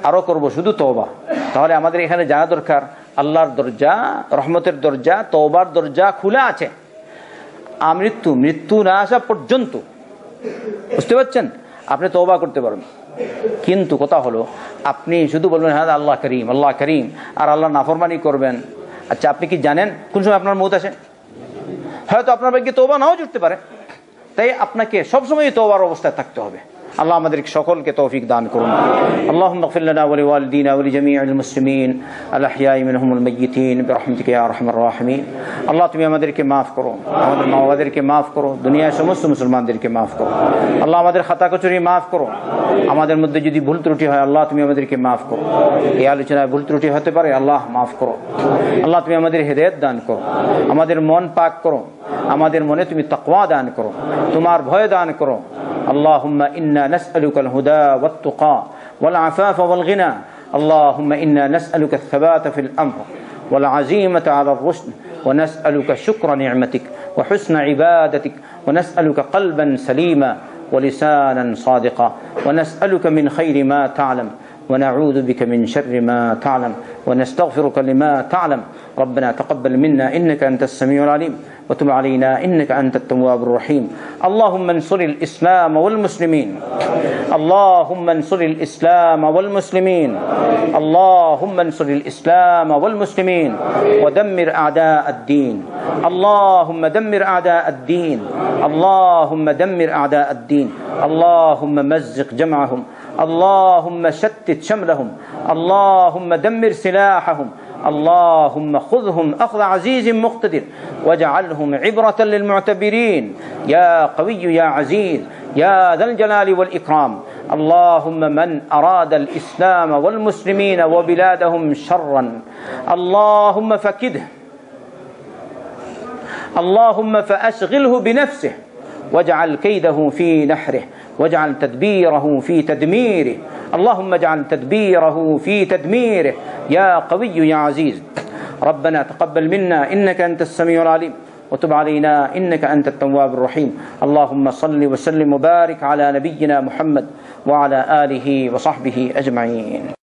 আরো করব, শুধু তওবা। তাহলে আমাদের এখানে জানা দরকার, আল্লাহর দরজা, রহমতের দরজা, তওবার দরজা খোলা আছে মৃত্যু না আসা পর্যন্ত। বুঝতে পারছেন? আপনি তওবা করতে পারবেন, কিন্তু কথা হলো আপনি শুধু বলবেন হ্যাঁ আল্লাহ করিম, আল্লাহ করিম, আর আল্লাহ নাফরমানি করবেন। আচ্ছা, আপনি কি জানেন কোন সময় আপনার মউত আসে? হয়তো আপনার ভাগ্যে তওবা নাও জুটতে পারে। তাই আপনাকে সবসময় তওবার অবস্থায় থাকতে হবে। আল্লাহ আমাদের সকলকে তৌফিক দান করুন। আল্লাহুম্মা ইগফির লানা ওয়া লিওয়ালিদিনা ওয়া লিজামিইল মুসলিমিন আল আহইয়াই মিনহুম ওয়াল মাইয়িতিন বিরহমাতিকা ইয়া আরহামার রাহিমিন। আল্লাহ তুমি আমাদেরকে maaf করো, আমাদের মা বাবাদেরকে maaf করো, দুনিয়ার সমস্ত মুসলমানদেরকে maaf করো। আল্লাহ আমাদের খাতা কচুরি maaf করো, আমাদের মধ্যে যদি ভুল ত্রুটি হয় আল্লাহ তুমি আমাদেরকে maaf করো। এই আলোচনায় ভুল ত্রুটি হতে পারে, আল্লাহ maaf করো। আল্লাহ তুমি আমাদের হেদায়েত দান করো, আমাদের মন পাক করো, আমাদের মনে তুমি তাকওয়া দান করো, তোমার ভয় দান করো। اللهم إنا نسألك الهدى والتقى والعفاف والغنى. اللهم إنا نسألك الثبات في الأمر والعزيمة على الرشد، ونسألك شكر نعمتك وحسن عبادتك، ونسألك قلبا سليما ولسانا صادقا، ونسألك من خير ما تعلم ونعوذ بك من شر ما تعلم ونستغفرك لما تعلم. ربنا تقبل منا إنك أنت السميع العليم وتب علينا إنك أنت التواب الرحيم. اللهم انصر الإسلام والمسلمين، اللهم انصر الإسلام والمسلمين، اللهم انصر الإسلام والمسلمين ودمر أعداء الدين. اللهم دمر أعداء الدين، اللهم دمر أعداء الدين، اللهم مزق جمعهم، اللهم شتت شملهم، اللهم دمر سلاحهم، اللهم خذهم أخذ عزيز مقتدر واجعلهم عبرة للمعتبرين يا قوي يا عزيز يا ذا الجلال والإكرام. اللهم من أراد الإسلام والمسلمين وبلادهم شرا اللهم فكده، اللهم فأشغله بنفسه واجعل كيده في نحره واجعل تدبيره في تدميره، اللهم اجعل تدبيره في تدميره يا قوي يا عزيز. ربنا تقبل منا إنك أنت السميع العليم وتب علينا إنك أنت التواب الرحيم. اللهم صل وسلم وبارك على نبينا محمد وعلى آله وصحبه أجمعين.